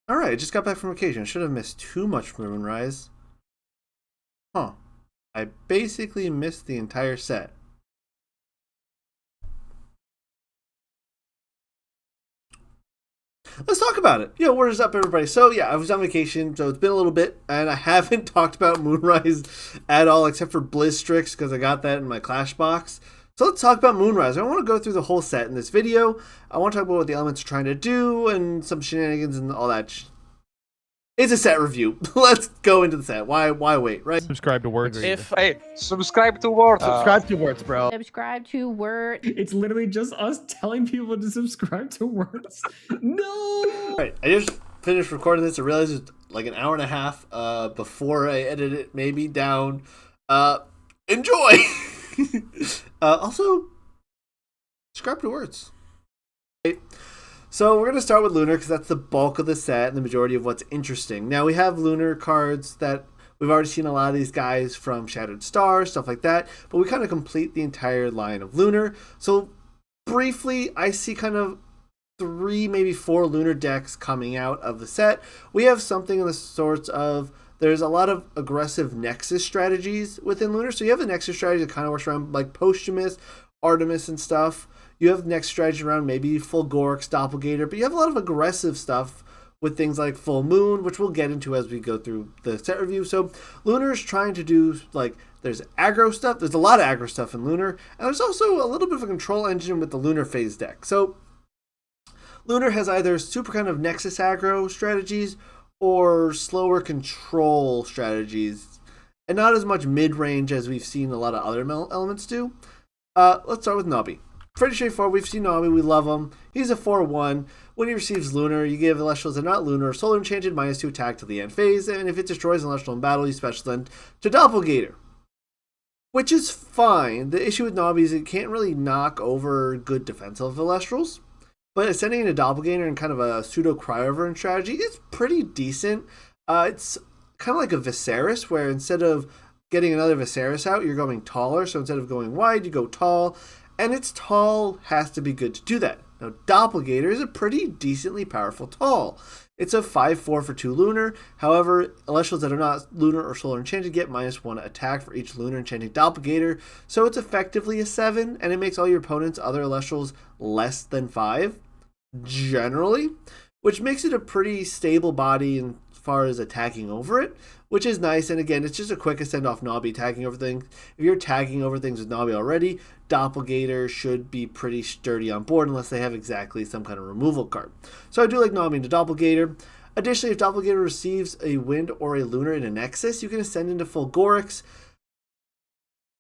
Alright, I just got back from vacation. I should have missed too much from Moonrise. Huh. I basically missed the entire set. Let's talk about it. What is up, everybody? So, I was on vacation, so it's been a little bit, and I haven't talked about Moonrise at all, except for Blizzstrix, because I got that in my Clash box. So let's talk about Moonrise. I don't want to go through the whole set in this video. I want to talk about what the elements are trying to do, and some shenanigans and all that. It's a set review. Let's go into the set. Why wait, right? Subscribe to words. Subscribe to words. Subscribe to words, bro. Subscribe to Word. It's literally just us telling people to subscribe to words. No! Alright, I just finished recording this. I realized it's like an hour and a half before I edit it, maybe down. Enjoy! Also, subscribe to words. Right. So we're going to start with Lunar because that's the bulk of the set and the majority of what's interesting. Now we have Lunar cards that we've already seen a lot of these guys from Shattered Stars, stuff like that, but we kind of complete the entire line of Lunar. So briefly, I see kind of 3, maybe 4 Lunar decks coming out of the set. We have something in the sorts of, there's a lot of aggressive Nexus strategies within Lunar. So you have the Nexus strategy that kind of works around like Posthumous, Artemis and stuff. You have next strategy around maybe Fulgorix, Doppelganger, but you have a lot of aggressive stuff with things like Full Moon, which we'll get into as we go through the set review. So Lunar is trying to do, like, there's aggro stuff. There's a lot of aggro stuff in Lunar, and there's also a little bit of a control engine with the Lunar Phase deck. So Lunar has either super kind of Nexus aggro strategies or slower control strategies, and not as much mid-range as we've seen a lot of other elements do. Let's start with Nobby. Pretty straightforward. We've seen Nobby. We love him. He's a 4/1. When he receives Lunar, you give Elestrals that are not Lunar or Solar Enchanted -2 attack to the end phase, and if it destroys an Elestral in battle, you special end to Doppelganger. Which is fine. The issue with Nobby is it can't really knock over good defensive Elestrals, but sending in a Doppelganger and kind of a pseudo-cryoverse strategy is pretty decent. It's kind of like a Viserys, where instead of getting another Viserys out, you're going taller, so instead of going wide, you go tall. And its tall has to be good to do that. Now, Doppelganger is a pretty decently powerful tall. It's a 5/4 for 2 Lunar. However, Elestrals that are not Lunar or Solar Enchanted get -1 attack for each Lunar Enchanting Doppelganger. So it's effectively a 7, and it makes all your opponents' other Elestrals less than 5, generally. Which makes it a pretty stable body as far as attacking over it, which is nice. And again, it's just a quick send off Nobby tagging over things. If you're tagging over things with Nobby already, Doppelganger should be pretty sturdy on board unless they have exactly some kind of removal card. So I do like Nobby into Doppelganger. Additionally, if Doppelganger receives a Wind or a Lunar in a Nexus, you can ascend into Fulgorix.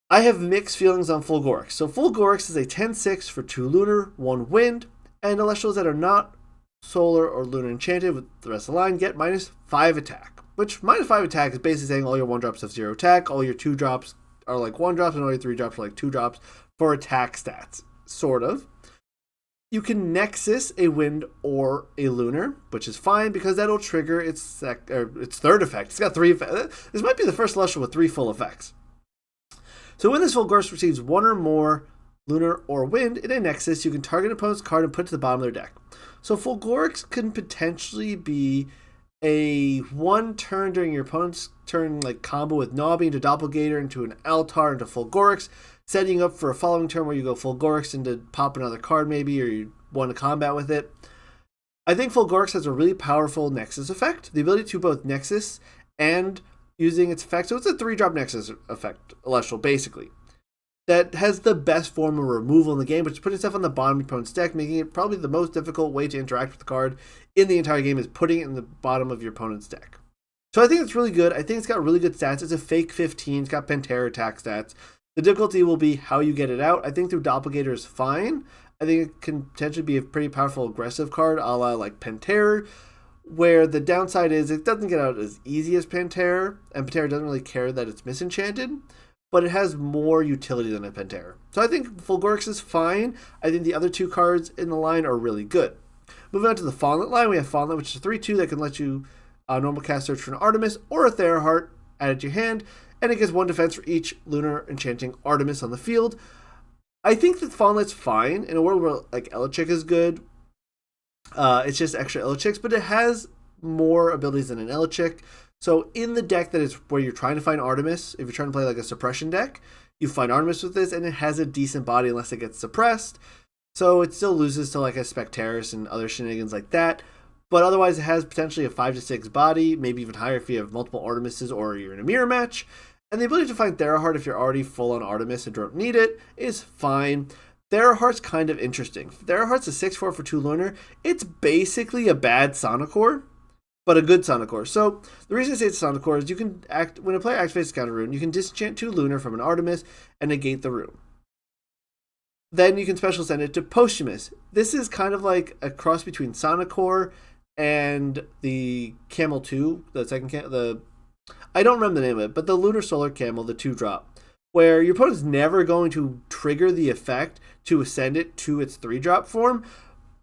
I have mixed feelings on Fulgorix. So Fulgorix is a 10/6 for 2 Lunar, 1 Wind, and Elestrals that are not Solar or Lunar Enchanted with the rest of the line get -5 attack. Which -5 attack is basically saying all your 1-drops have 0 attack, all your 2-drops are like 1-drops, and all your 3-drops are like 2-drops for attack stats, sort of. You can Nexus a Wind or a Lunar, which is fine because that'll trigger its third effect. It's got 3 effects. This might be the first Celestial with 3 full effects. So when this Fulgorix receives 1 or more Lunar or Wind in a Nexus, you can target an opponent's card and put it to the bottom of their deck. So Fulgorix can potentially be a 1 turn during your opponent's turn, like combo with Nobby into Doppelganger into an Altar into Fulgorix, setting up for a following turn where you go Fulgorix into pop another card maybe, or you want to combat with it. I think Fulgorix has a really powerful Nexus effect, the ability to both Nexus and using its effect. So it's a 3-drop Nexus effect, Celestial, basically. That has the best form of removal in the game, which is putting itself on the bottom of your opponent's deck, making it probably the most difficult way to interact with the card in the entire game is putting it in the bottom of your opponent's deck. So I think it's really good. I think it's got really good stats. It's a fake 15. It's got Pantera attack stats. The difficulty will be how you get it out. I think through Doppelganger is fine. I think it can potentially be a pretty powerful aggressive card, a la like Pantera, where the downside is it doesn't get out as easy as Pantera, and Pantera doesn't really care that it's misenchanted, but it has more utility than a Pantera. So I think Fulgorix is fine. I think the other 2 cards in the line are really good. Moving on to the Fallen line, we have Fallen, which is a 3/2 that can let you normal cast search for an Artemis or a Theraheart added to your hand, and it gets 1 defense for each Lunar Enchanting Artemis on the field. I think that Fallenlight's fine in a world where like Elechick is good. It's just extra Elechics, but it has more abilities than an Elechick. So in the deck that is where you're trying to find Artemis, if you're trying to play like a suppression deck, you find Artemis with this, and it has a decent body unless it gets suppressed. So it still loses to like a Spectaris and other shenanigans like that. But otherwise, it has potentially a 5 to 6 body, maybe even higher if you have multiple Artemises or you're in a mirror match. And the ability to find Theraheart if you're already full on Artemis and don't need it is fine. Theraheart's kind of interesting. Theraheart's a 6/4 for 2 Lunar. It's basically a bad Sonicore, but a good Sonicore. So the reason I say it's Sonicore is you can when a player activates a counter rune, you can disenchant 2 Lunar from an Artemis and negate the rune. Then you can special send it to Posthumous. This is kind of like a cross between Sonicore and the Camel 2, the second I don't remember the name of it, but the Lunar Solar Camel, the 2-drop, where your opponent's never going to trigger the effect to ascend it to its 3-drop form,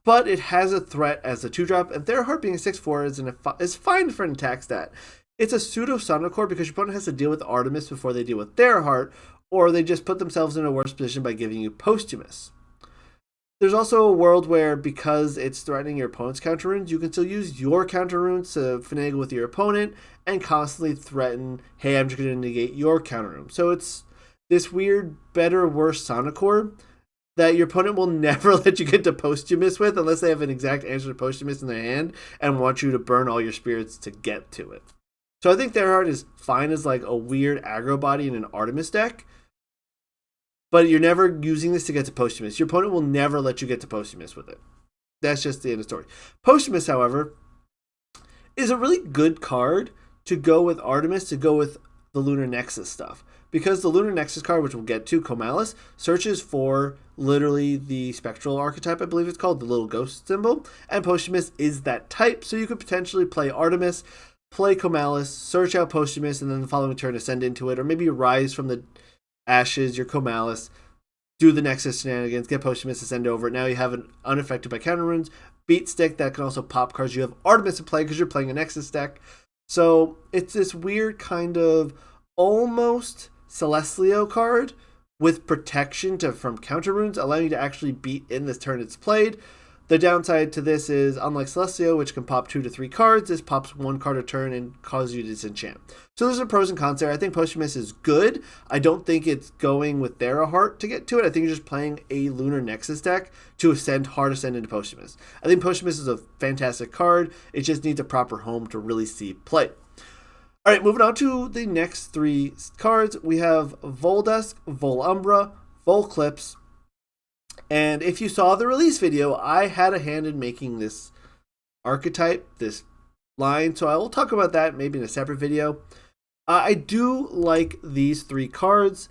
but it has a threat as a 2-drop, and Theraheart being a 6/4 is fine for an attack stat. It's a pseudo Sonicore because your opponent has to deal with Artemis before they deal with Theraheart, or they just put themselves in a worse position by giving you Posthumous. There's also a world where, because it's threatening your opponent's counter runes, you can still use your counter runes to finagle with your opponent and constantly threaten, hey, I'm just going to negate your counter rune. So it's this weird, better, worse Sonicore that your opponent will never let you get to Posthumous with unless they have an exact answer to Posthumous in their hand and want you to burn all your spirits to get to it. So I think Theraheart is fine as like a weird aggro body in an Artemis deck, but you're never using this to get to Posthumous. Your opponent will never let you get to Posthumous with it. That's just the end of the story. Posthumous, however, is a really good card to go with Artemis, to go with the Lunar Nexus stuff. Because the Lunar Nexus card, which we'll get to, Comalis, searches for literally the Spectral archetype, I believe it's called, the little ghost symbol. And Posthumous is that type, so you could potentially play Artemis, play Comalis, search out Posthumous, and then the following turn ascend into it. Or maybe you rise from the ashes, your Comalis, do the Nexus shenanigans, get Posthumous, ascend over it. Now you have an unaffected by counter runes beat stick that can also pop cards. You have Artemis to play because you're playing a Nexus deck. So it's this weird kind of almost Celestial card with protection from counter runes, allowing you to actually beat in this turn it's played. The downside to this is, unlike Celestial, which can pop 2 to 3 cards, this pops 1 card a turn and causes you to disenchant. So there's a pros and cons there. I think Posthumous is good. I don't think it's going with Theraheart to get to it. I think you're just playing a Lunar Nexus deck to hard ascend into Posthumous. I think Posthumous is a fantastic card. It just needs a proper home to really see play. All right, moving on to the next 3 cards. We have Voldus, Volumbra, Volclipse. And if you saw the release video, I had a hand in making this archetype, this line, so I will talk about that maybe in a separate video. I do like these 3 cards.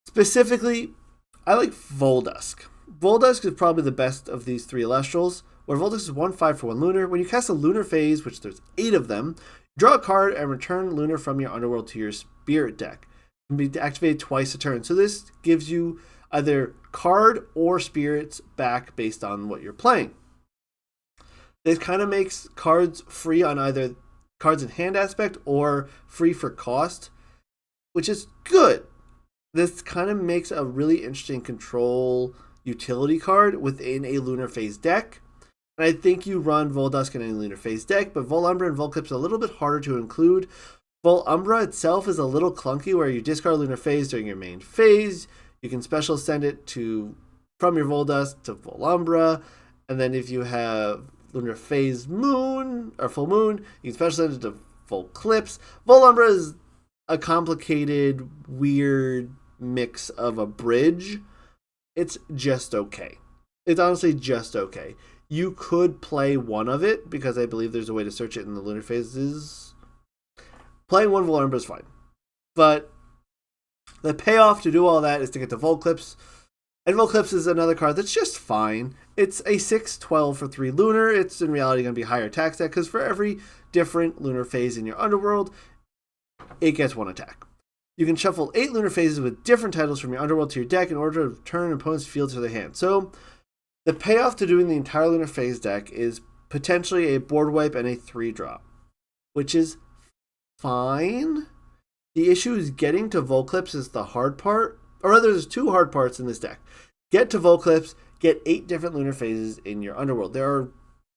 Specifically, I like Voldusk. Voldusk is probably the best of these 3 Elestrals, where Voldus is 1/5 for 1 Lunar. When you cast a Lunar phase, which there's 8 of them, draw a card and return Lunar from your Underworld to your Spirit deck. It can be activated twice a turn. So this gives you either card or spirits back based on what you're playing. This kind of makes cards free on either cards in hand aspect or free for cost, which is good. This kind of makes a really interesting control utility card within a Lunar Phase deck. And I think you run Voldusk in a Lunar Phase deck, but Volumbra and Volclipse are a little bit harder to include. Volumbra itself is a little clunky where you discard Lunar Phase during your main phase. You can special send it from your Voldusk to Volumbra, and then if you have Lunar Phase Moon or Full Moon, you can special send it to Volclipse. Volumbra is a complicated, weird mix of a bridge. It's just okay. It's honestly just okay. You could play one of it because I believe there's a way to search it in the Lunar Phases. Playing one Volumbra is fine, but the payoff to do all that is to get to Volclipse. And Volclipse is another card that's just fine. It's a 6/12 for 3 Lunar. It's in reality going to be a higher attack stat because for every different Lunar Phase in your Underworld, it gets 1 attack. You can shuffle 8 Lunar Phases with different titles from your Underworld to your deck in order to return an opponent's field to their hand. So the payoff to doing the entire Lunar Phase deck is potentially a board wipe and a 3-drop, which is fine. The issue is getting to Volclipse is the hard part. Or rather, there's 2 hard parts in this deck. Get to Volclipse, get 8 different Lunar Phases in your Underworld. There are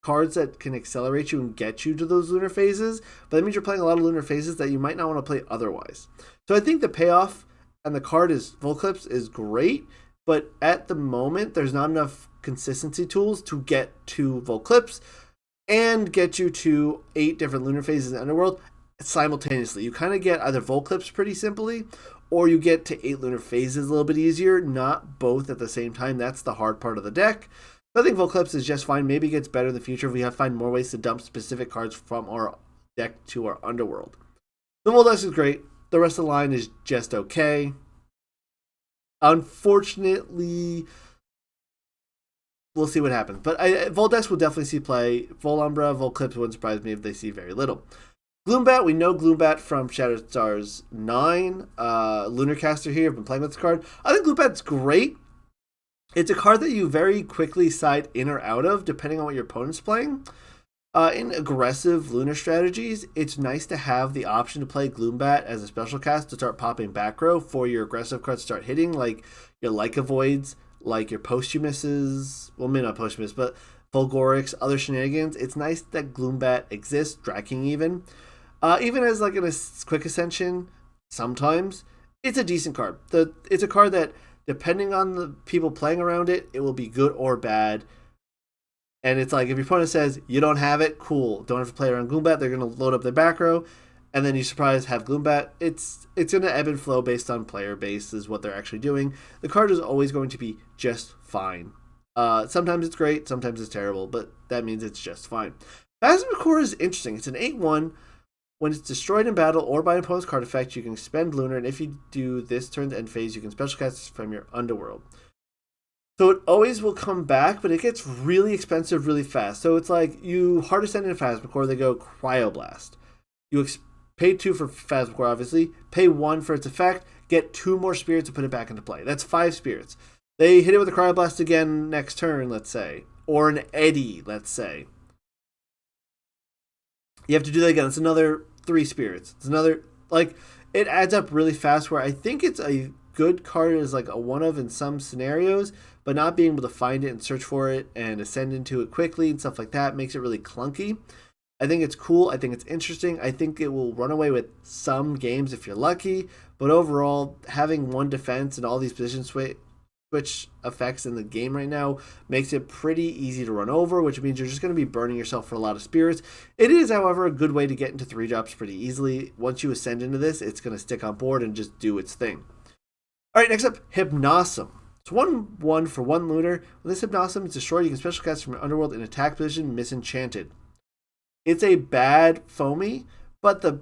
cards that can accelerate you and get you to those lunar phases, but that means you're playing a lot of lunar phases that you might not want to play otherwise. So I think the payoff and the card is Volclipse is great, but at the moment there's not enough consistency tools to get to Volclipse and get you to 8 different lunar phases in Underworld simultaneously. You kind of get either Volclipse pretty simply, or you get to 8 lunar phases a little bit easier, not both at the same time. That's the hard part of the deck. I think Volclipse is just fine. Maybe it gets better in the future if we have to find more ways to dump specific cards from our deck to our Underworld. The Voldus is great. The rest of the line is just okay. Unfortunately, we'll see what happens. But Voldus will definitely see play. Volumbra, Volclipse wouldn't surprise me if they see very little. Gloombat, we know Gloombat from Shattered Stars 9. Lunar Caster here, I've been playing with this card. I think Gloombat's great. It's a card that you very quickly side in or out of, depending on what your opponent's playing. In aggressive Lunar strategies, it's nice to have the option to play Gloombat as a special cast to start popping back row for your aggressive cards to start hitting, like your Leica Voids, like your Posthumuses, well, maybe not Posthumus, but Volgorics, other shenanigans. It's nice that Gloombat exists, Draking even. Even as like in a quick ascension, sometimes, it's a decent card. It's a card that, depending on the people playing around it, it will be good or bad. And it's like, if your opponent says, you don't have it, cool. Don't have to play around Gloombat. They're going to load up their back row. And then you surprise, have Gloombat. It's going to ebb and flow based on player base is what they're actually doing. The card is always going to be just fine. Sometimes it's great, sometimes it's terrible, but that means it's just fine. Phasmacore is interesting. It's an 8/1. When it's destroyed in battle or by an opponent's card effect, you can expend Lunar, and if you do this turn's end phase, you can special cast from your Underworld. So it always will come back, but it gets really expensive really fast. So it's like you hard ascend in Phasmacore, they go Cryoblast. You pay 2 for Phasmacore, obviously, pay 1 for its effect, get 2 more spirits to put it back into play. That's 5 spirits. They hit it with a Cryoblast again next turn, let's say, or an Eddy, let's say. You have to do that again. It's another 3 spirits. It's another, like, it adds up really fast, where I think it's a good card as like a one of in some scenarios, but not being able to find it and search for it and ascend into it quickly and stuff like that makes it really clunky. I think it's cool. I think it's interesting. I think it will run away with some games if you're lucky, but overall, having 1 defense and all these position switch effects in the game right now makes it pretty easy to run over, which means you're just going to be burning yourself for a lot of spirits. It is, however, a good way to get into 3-drops pretty easily. Once you ascend into this, it's going to stick on board and just do its thing. All right, next up, Hypnosum. It's 1/1 for 1 Lunar. When this Hypnosum is destroyed, you can special cast from your Underworld in attack position, Misenchanted. It's a bad foamy, but the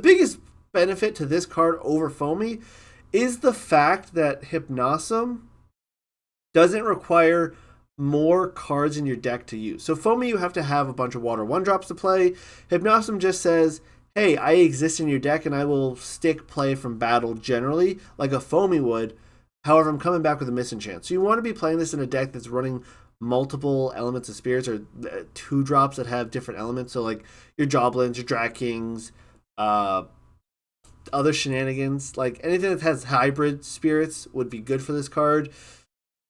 biggest benefit to this card over foamy is the fact that Hypnosum doesn't require more cards in your deck to use. So foamy, you have to have a bunch of water 1-drops to play. Hypnosum just says, hey, I exist in your deck and I will stick play from battle generally, like a foamy would. However, I'm coming back with a Misenchant. So you want to be playing this in a deck that's running multiple elements of spirits, or 2-drops that have different elements. So like your Joblins, your Drakings, other shenanigans, like anything that has hybrid spirits would be good for this card.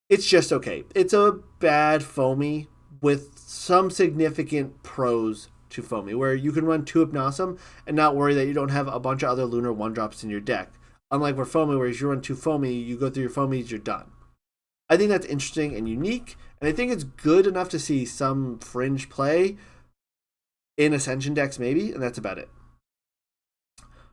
It's just okay. It's a bad foamy with some significant pros to foamy, where you can run 2 Hypnosum and not worry that you don't have a bunch of other Lunar 1-drops in your deck. Unlike for foamy, where if you run 2 foamy, you go through your foamies, you're done. I think that's interesting and unique, and I think it's good enough to see some fringe play in Ascension decks maybe, and that's about it.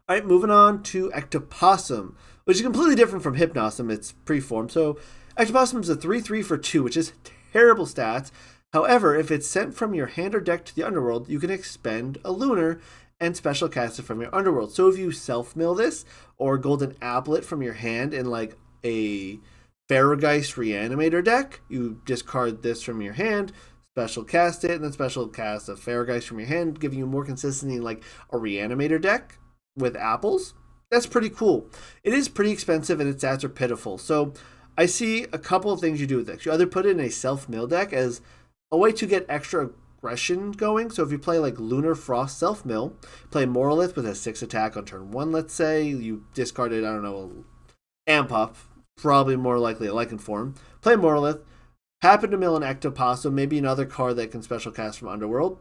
All right, moving on to Ectopossum, which is completely different from Hypnosum. It's preformed. So Ectopossum is a 3/3 for 2, which is terrible stats. However, if it's sent from your hand or deck to the Underworld, you can expend a Lunar and special cast it from your Underworld. So if you self-mill this, or Golden Applet from your hand in like a Farrageist Reanimator deck, you discard this from your hand, special cast it, and then special cast a Farrageist from your hand, giving you more consistency in like a Reanimator deck with apples. That's pretty cool. It is pretty expensive and its stats are pitiful. So I see a couple of things you do with this. You either put it in a self-mill deck as a way to get extra aggression going. So if you play like Lunar Frost self-mill, play Moralith with a 6 attack on turn 1, let's say, you discarded, I don't know, Amp Up, probably more likely a Lycan form, play Moralith, happen to mill an Ectoplasm, maybe another card that can special cast from Underworld.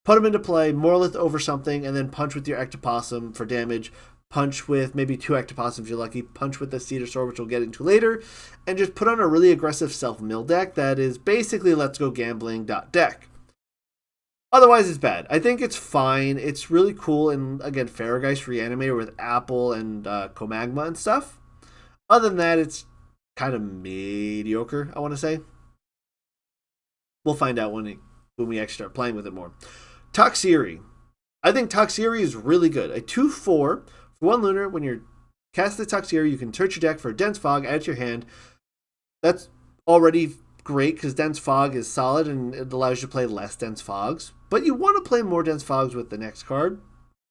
Put them into play, Morlith over something, and then punch with your Ectoplasm for damage. Punch with maybe 2 Ectoplasms if you're lucky. Punch with the Cedar Sword, which we'll get into later. And just put on a really aggressive self-mill deck that is basically Let's Go Gambling deck. Otherwise, it's bad. I think it's fine. It's really cool. And again, Farrageist Reanimator with Apple and Comagma and stuff. Other than that, it's kind of mediocre, I want to say. We'll find out when we actually start playing with it more. Toxiri. I think Toxiri is really good. A 2/4 for 1 Lunar. When you're cast the Toxiri, you can search your deck for a Dense Fog, add it to your hand. That's already great because Dense Fog is solid and it allows you to play less Dense Fogs. But you want to play more Dense Fogs with the next card.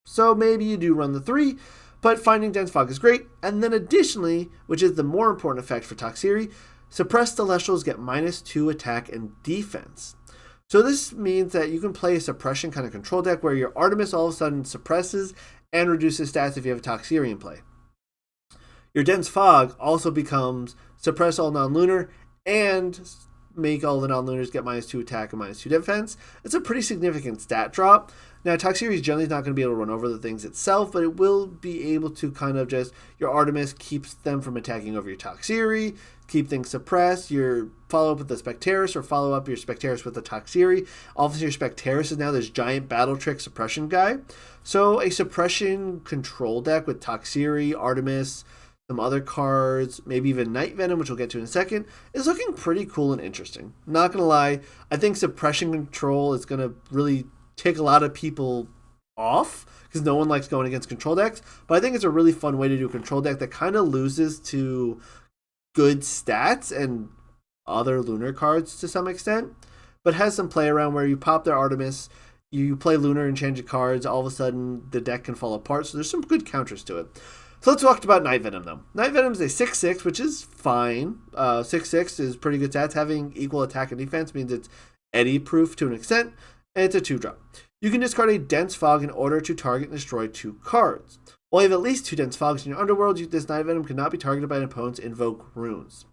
So maybe you do run the 3, but finding Dense Fog is great. And then additionally, which is the more important effect for Toxiri, suppressed Elestrals get -2 attack and defense. So this means that you can play a suppression kind of control deck where your Artemis all of a sudden suppresses and reduces stats if you have a Toxiri in play. Your Dense Fog also becomes suppress all non-lunar and make all the non-lunars get -2 attack and -2 defense. It's a pretty significant stat drop. Now, Toxiri is generally not going to be able to run over the things itself, but it will be able to kind of just, your Artemis keeps them from attacking over your Toxiri, keep things suppressed, your follow up with the Spectaris, or follow up your Spectaris with the Toxiri. Obviously, your Spectaris is now this giant battle trick suppression guy. So a suppression control deck with Toxiri, Artemis, some other cards, maybe even Night Venom, which we'll get to in a second, is looking pretty cool and interesting. Not going to lie, I think suppression control is going to really tick a lot of people off because no one likes going against control decks, but I think it's a really fun way to do a control deck that kind of loses to good stats and other Lunar cards to some extent, but has some play around where you pop their Artemis, you play Lunar enchanted cards, all of a sudden the deck can fall apart, so there's some good counters to it. So let's talk about Night Venom though. Night Venom is a 6/6, which is fine. 6/6 is pretty good stats. Having equal attack and defense means it's eddy proof to an extent, and it's a 2-drop. You can discard a Dense Fog in order to target and destroy 2 cards. While you have at least 2 Dense Fogs in your Underworld, this Night Venom cannot be targeted by an opponent's Invoke runes.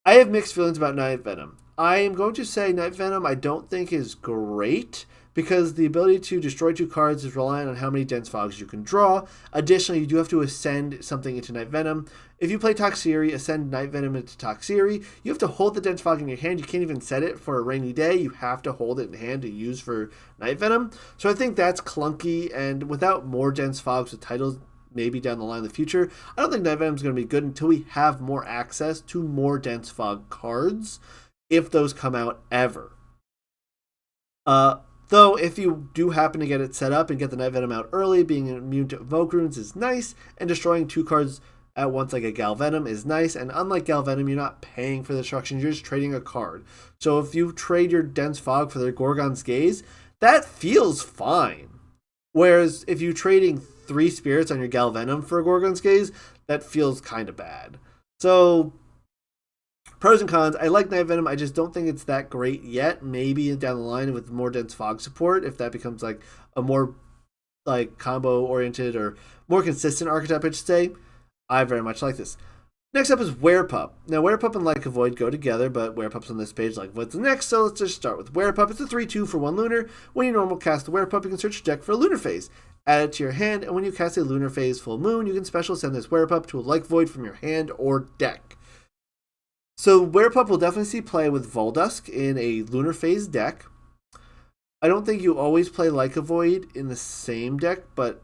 I have mixed feelings about Night Venom. I am going to say Night Venom I don't think is great, because the ability to destroy 2 cards is reliant on how many Dense Fogs you can draw. Additionally, you do have to ascend something into Night Venom. If you play Toxiri, ascend Night Venom into Toxiri, you have to hold the Dense Fog in your hand. You can't even set it for a rainy day. You have to hold it in hand to use for Night Venom. So I think that's clunky, and without more Dense Fogs with titles maybe down the line in the future, I don't think Night Venom is going to be good until we have more access to more Dense Fog cards, if those come out ever. Though, if you do happen to get it set up and get the Night Venom out early, being immune to Evoke runes is nice, and destroying 2 cards at once like a Galvenom is nice, and unlike Galvenom, you're not paying for the destruction, you're just trading a card. So if you trade your Dense Fog for the Gorgon's Gaze, that feels fine. Whereas if you're trading 3 spirits on your Galvenom for a Gorgon's Gaze, that feels kind of bad. So pros and cons, I like Night Venom, I just don't think it's that great yet. Maybe down the line with more Dense Fog support, if that becomes like a more like combo oriented or more consistent archetype, I should say, I very much like this. Next up is Werepup. Now Werepup and Like a Void go together, but Werepup's on this page, Like a Void's the next, so let's just start with Werepup. It's a 3/2 for 1 Lunar. When you normal cast the Werepup, you can search your deck for a Lunar Phase. Add it to your hand, and when you cast a Lunar Phase full moon, you can special send this Werepup to a Like Void from your hand or deck. So Werepup will definitely see play with Voldus in a Lunar Phase deck. I don't think you always play Like a Void in the same deck, but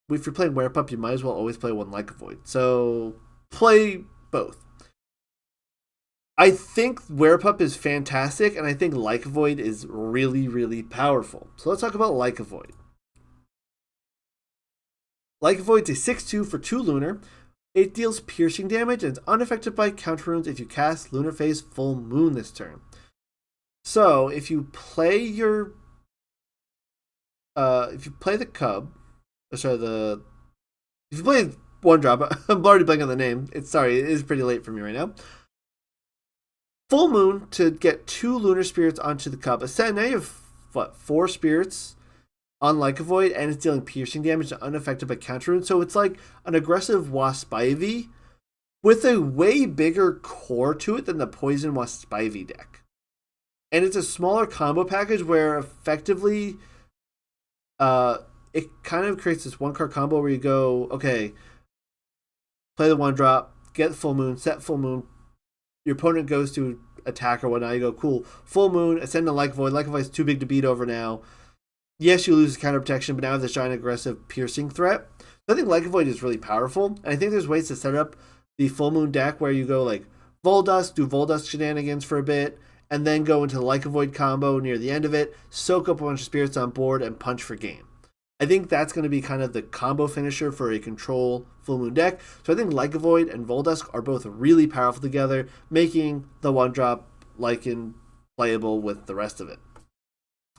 if you're playing Werepup, you might as well always play one Like a Void. So play both. I think Werepup is fantastic, and I think Like a Void is really, really powerful. So let's talk about Like a Void. Like a Void's a 6/2 for 2 Lunar. It deals piercing damage and is unaffected by counter runes if you cast Lunar Phase Full Moon this turn. So if you play your if you play the Cub, if you play 1-drop, I'm already blanking on the name. It is pretty late for me right now. Full Moon to get 2 Lunar Spirits onto the Cub. Ascend, now you have 4 spirits on Like a Void, and it's dealing piercing damage and unaffected by counter runes. So it's like an aggressive Wasp Ivy with a way bigger core to it than the Poison Wasp Spivey deck. And it's a smaller combo package where effectively it kind of creates this one card combo where you go, okay, play the 1-drop, get Full Moon, set Full Moon. Your opponent goes to attack or whatnot. You go, cool, Full Moon, ascend to Like Void. Like Void is too big to beat over now. Yes, you lose counter protection, but now this giant aggressive piercing threat. So I think Like Void is really powerful. And I think there's ways to set up the Full Moon deck where you go like Voldus, do Voldus shenanigans for a bit, and then go into the Like Void combo near the end of it, soak up a bunch of spirits on board, and punch for game. I think that's going to be kind of the combo finisher for a control Full Moon deck. So I think Like Void and Voldus are both really powerful together, making the 1-drop Lycan playable with the rest of it.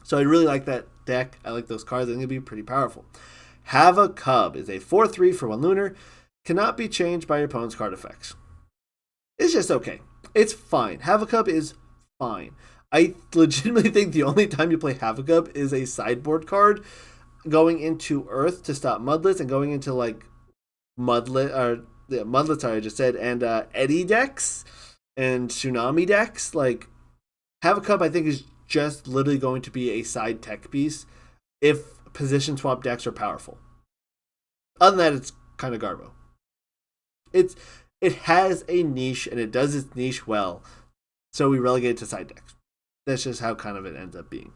So I really like that deck. I like those cards. I think it'll be pretty powerful. Have a Cub is a 4/3 for 1 Lunar. Cannot be changed by your opponent's card effects. It's just okay. It's fine. Have a Cub is fine. I legitimately think the only time you play Have a Cub is a sideboard card going into Earth to stop Mudlets and going into like Mudlets, sorry, I just said, and Eddy decks and Tsunami decks. Like, Have a Cub, I think, is just literally going to be a side tech piece if position swap decks are powerful. Other than that, it's kind of garbo. It has a niche, and it does its niche well, so we relegate it to side decks. That's just how kind of it ends up being.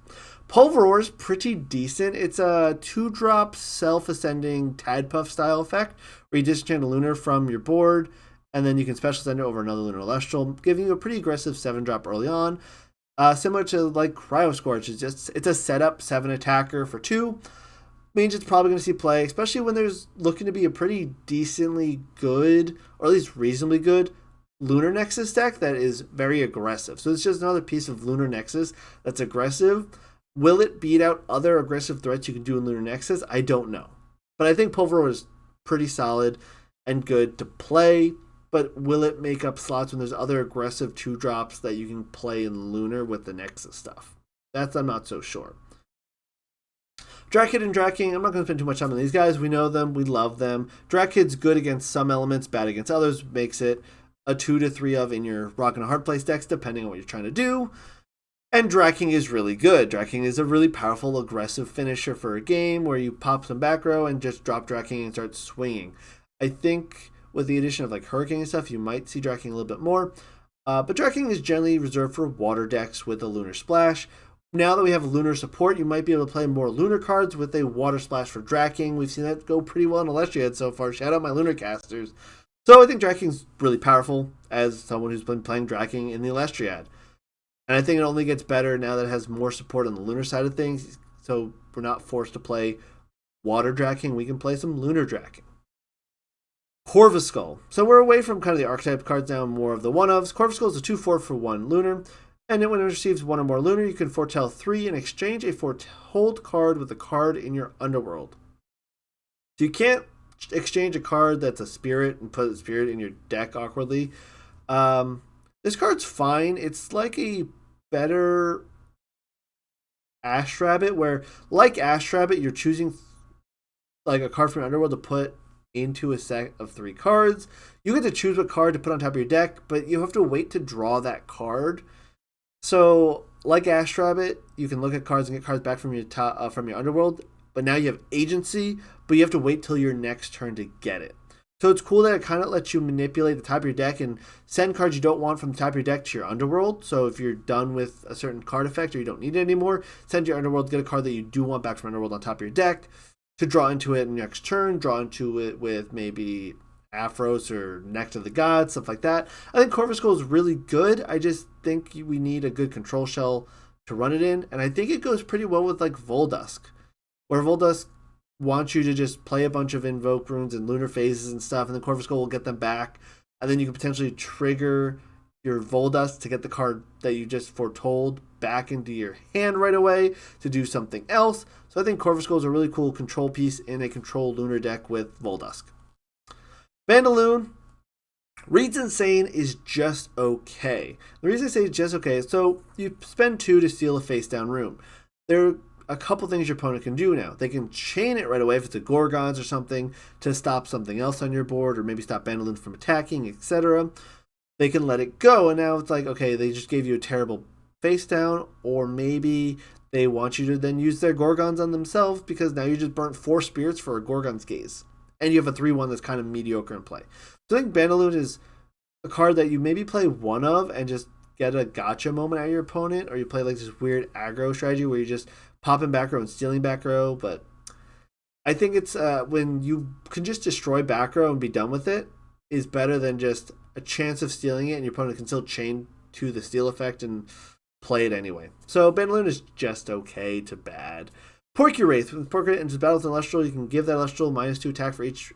Pulveror is pretty decent. It's a 2-drop self-ascending Tadpuff style effect where you disenchant a Lunar from your board, and then you can special send it over another Lunar Elestral, giving you a pretty aggressive 7-drop early on. Similar to like Cryoscorch, it's a setup 7 attacker for 2. Means it's probably going to see play, especially when there's looking to be a pretty decently good, or at least reasonably good, Lunar Nexus deck that is very aggressive. So it's just another piece of Lunar Nexus that's aggressive. Will it beat out other aggressive threats you can do in Lunar Nexus? I don't know. But I think Pulveror is pretty solid and good to play. But will it make up slots when there's other aggressive 2-drops that you can play in Lunar with the Nexus stuff? That's I'm not so sure. Drakid and Draking, I'm not going to spend too much time on these guys. We know them. We love them. Drakid's good against some elements, bad against others. Makes it a 2 to 3 of in your Rock and Hard Place decks, depending on what you're trying to do. And Draking is really good. Draking is a really powerful, aggressive finisher for a game where you pop some back row and just drop Draking and start swinging. I think with the addition of like Hurricane and stuff, you might see Draking a little bit more. But Draking is generally reserved for water decks with a Lunar Splash. Now that we have Lunar support, you might be able to play more Lunar cards with a Water Splash for Draking. We've seen that go pretty well in Elestriad so far. Shout out my Lunar casters. So I think Draking's really powerful as someone who's been playing Draking in the Elestriad. And I think it only gets better now that it has more support on the Lunar side of things. So we're not forced to play Water Draking. We can play some Lunar Draking. Corvuscull. So we're away from kind of the archetype cards now, more of the one-ofs. Corvuscull is a 2/4 for 1 Lunar. And then when it receives 1 or more Lunar, you can foretell 3 and exchange a foretold card with a card in your underworld. So you can't exchange a card that's a spirit and put a spirit in your deck awkwardly. This card's fine. It's like a better Ash Rabbit, where like Ash Rabbit, you're choosing like a card from your underworld to put into a set of 3 cards. You get to choose what card to put on top of your deck, but you have to wait to draw that card. So, like Ash Rabbit, you can look at cards and get cards back from your underworld, but now you have agency, but you have to wait till your next turn to get it. So it's cool that it kind of lets you manipulate the top of your deck and send cards you don't want from the top of your deck to your underworld. So if you're done with a certain card effect or you don't need it anymore, send to your underworld, get a card that you do want back from underworld on top of your deck to draw into it next turn, draw into it with maybe Aphros or Neck to the Gods, stuff like that. I think Corvuscull is really good. I just think we need a good control shell to run it in, and I think it goes pretty well with like Voldusk, where Voldusk wants you to just play a bunch of Invoke runes and Lunar Phases and stuff, and then Corvuscull will get them back, and then you can potentially trigger your Voldusk to get the card that you just foretold back into your hand right away to do something else. So I think Corvuscull is a really cool control piece in a control Lunar deck with Voldusk. Vandaloon reads Insane is just okay. The reason I say it's just okay is so you spend 2 to steal a face down room. They're a couple things your opponent can do now. They can chain it right away if it's a Gorgons or something to stop something else on your board, or maybe stop Bandaloon from attacking, etc. They can let it go, and now it's like, okay, they just gave you a terrible face down, or maybe they want you to then use their Gorgons on themselves because now you just burnt 4 spirits for a Gorgon's Gaze. And you have a 3-1 that's kind of mediocre in play. So I think Bandaloon is a card that you maybe play one of and just get a gotcha moment out of your opponent, or you play like this weird aggro strategy where you're just popping back row and stealing back row. But I think it's when you can just destroy back row and be done with it is better than just a chance of stealing it and your opponent can still chain to the steal effect and play it anyway. So Bandaloon is just okay to bad. Porky Wraith. When Porky Wraith enters battle with an Elestral, you can give that Elestral -2 attack for each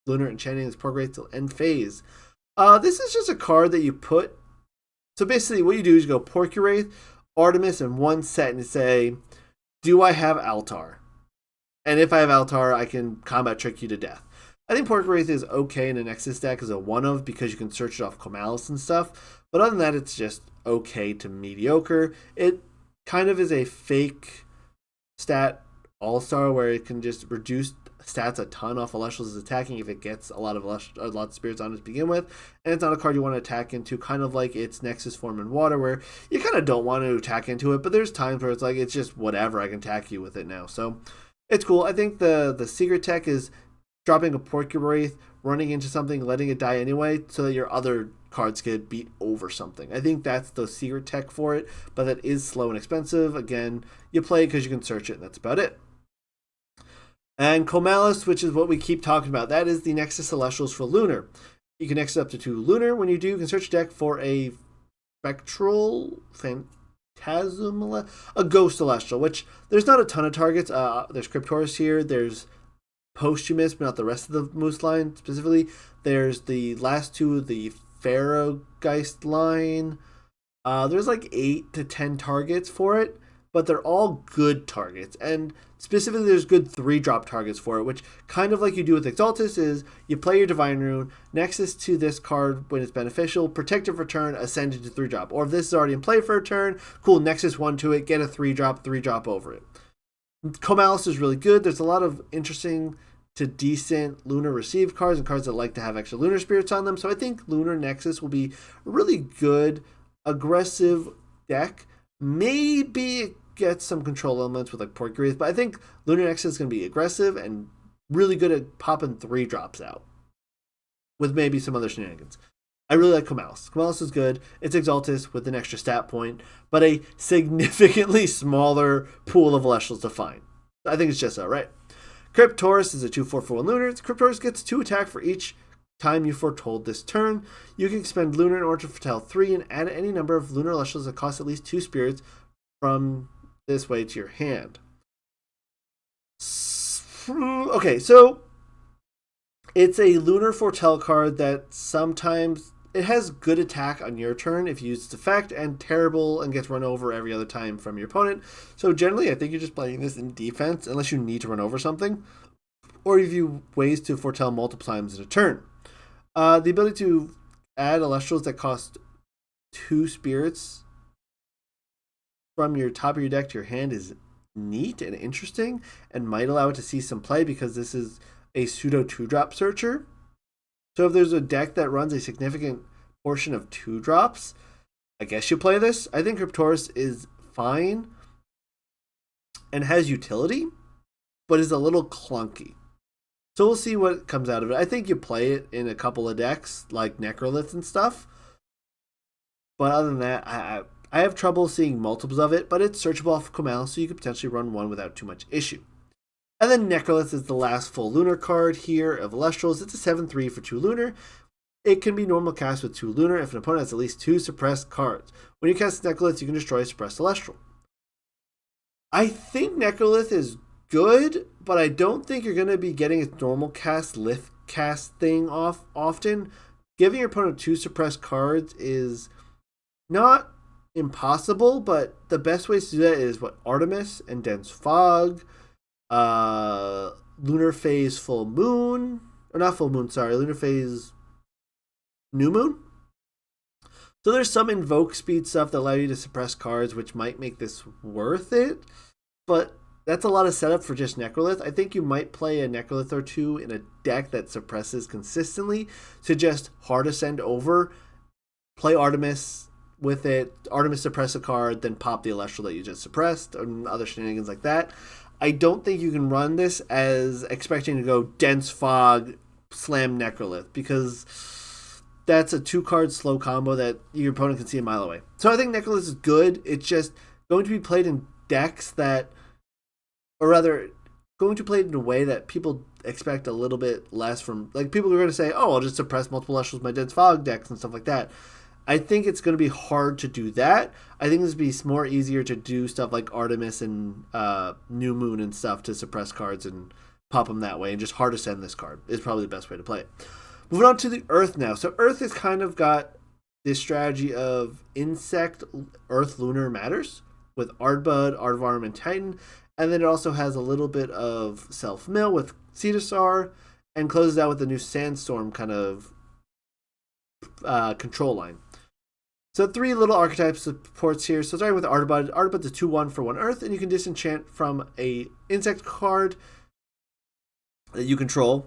Lunar enchanting this Porky Wraith till end phase. This is just a card that you put. So basically what you do is you go Porky Wraith, Artemis, and one set and you say, do I have Altar? And if I have Altar, I can combat trick you to death. I think Porky Wraith is okay in a Nexus deck as a one-of because you can search it off Comalis and stuff. But other than that, it's just okay to mediocre. It kind of is a fake stat all-star where it can just reduce stats a ton off Elestrals attacking if it gets a lot of spirits on it to begin with, and it's not a card you want to attack into, kind of like its Nexus form in Water where you kind of don't want to attack into it, but there's times where it's like it's just whatever, I can attack you with it now. So it's cool. I think the secret tech is dropping a Porky Wraith, running into something, letting it die anyway, so that your other cards get beat over something. I think that's the secret tech for it, but that is slow and expensive. Again, you play it because you can search it, and that's about it. And Comalis, which is what we keep talking about, that is the Nexus Elestrals for Lunar. You can Nexus up to 2 Lunar. When you do, you can search deck for a Spectral Phantasm, a Ghost Celestial, which there's not a ton of targets. There's Cryptoris here, there's Posthumous, but not the rest of the Moose line specifically. There's the last 2 of the Pharaohgeist line. There's like 8 to 10 targets for it, but they're all good targets. And specifically, there's good 3-drop targets for it, which kind of like you do with Exaltus is you play your Divine Rune, Nexus to this card when it's beneficial, Protective Return, Ascend into 3-drop. Or if this is already in play for a turn, cool, Nexus 1 to it, get a 3-drop over it. Comalis is really good. There's a lot of interesting to decent Lunar Receive cards and cards that like to have extra Lunar Spirits on them. So I think Lunar Nexus will be a really good, aggressive deck. Maybe it gets some control elements with like Porky Wraith, but I think Lunar Nexus is going to be aggressive and really good at popping 3-drops out with maybe some other shenanigans. I really like Comalis. Comalis is good. It's Exaltus with an extra stat point, but a significantly smaller pool of Elestrals to find. I think it's just alright. Cryptoris is a 2/4/4 Lunar. Cryptoris gets 2 attack for each time you foretold this turn. You can expend Lunar in order to foretell 3 and add any number of Lunar Elestrals that cost at least 2 spirits from this way to your hand. Okay, so it's a Lunar Foretell card that sometimes it has good attack on your turn if you use its effect, and terrible and gets run over every other time from your opponent. So generally, I think you're just playing this in defense unless you need to run over something, or if you ways to foretell multiple times in a turn. The ability to add Elestrals that cost 2 spirits from your top of your deck to your hand is neat and interesting, and might allow it to see some play because this is a pseudo 2-drop searcher. So if there's a deck that runs a significant portion of 2-drops, I guess you play this. I think Cryptoris is fine and has utility, but is a little clunky. So we'll see what comes out of it. I think you play it in a couple of decks, like Necrolith and stuff. But other than that, I have trouble seeing multiples of it, but it's searchable off Comalis, so you could potentially run one without too much issue. And then Necrolith is the last full Lunar card here of Elestrals. It's a 7/3 for 2 Lunar. It can be normal cast with 2 Lunar if an opponent has at least 2 suppressed cards. When you cast Necrolith, you can destroy a suppressed Celestial. I think Necrolith is good, but I don't think you're going to be getting its normal cast, lift cast thing off often. Giving your opponent 2 suppressed cards is not impossible, but the best ways to do that is Artemis and Dense Fog, Lunar Phase Full Moon, or not Full Moon, sorry, Lunar Phase New Moon. So there's some invoke speed stuff that allow you to suppress cards, which might make this worth it, but that's a lot of setup for just Necrolith. I think you might play a Necrolith or two in a deck that suppresses consistently to just hard ascend over, play Artemis with it, Artemis suppress a card, then pop the Elestral that you just suppressed, and other shenanigans like that. I don't think you can run this as expecting to go Dense Fog, Slam Necrolith, because that's a 2-card slow combo that your opponent can see a mile away. So I think Necrolith is good. It's just going to be played in decks that, or rather, going to play it in a way that people expect a little bit less from. Like, people are going to say, oh, I'll just suppress multiple Elestrals with my Dense Fog decks and stuff like that. I think it's going to be hard to do that. I think this would be more easier to do stuff like Artemis and New Moon and stuff to suppress cards and pop them that way, and just hard ascend this card is probably the best way to play it. Moving on to the Earth now. So Earth has kind of got this strategy of Insect, Earth, Lunar matters with Ardbud, Aardvarm, and Titan. And then it also has a little bit of self-mill with Cetasar, and closes out with the new Sandstorm kind of control line. So 3 little archetype supports here. So starting with Ardbud. Ardbud's a 2/1 for 1 Earth, and you can disenchant from a insect card that you control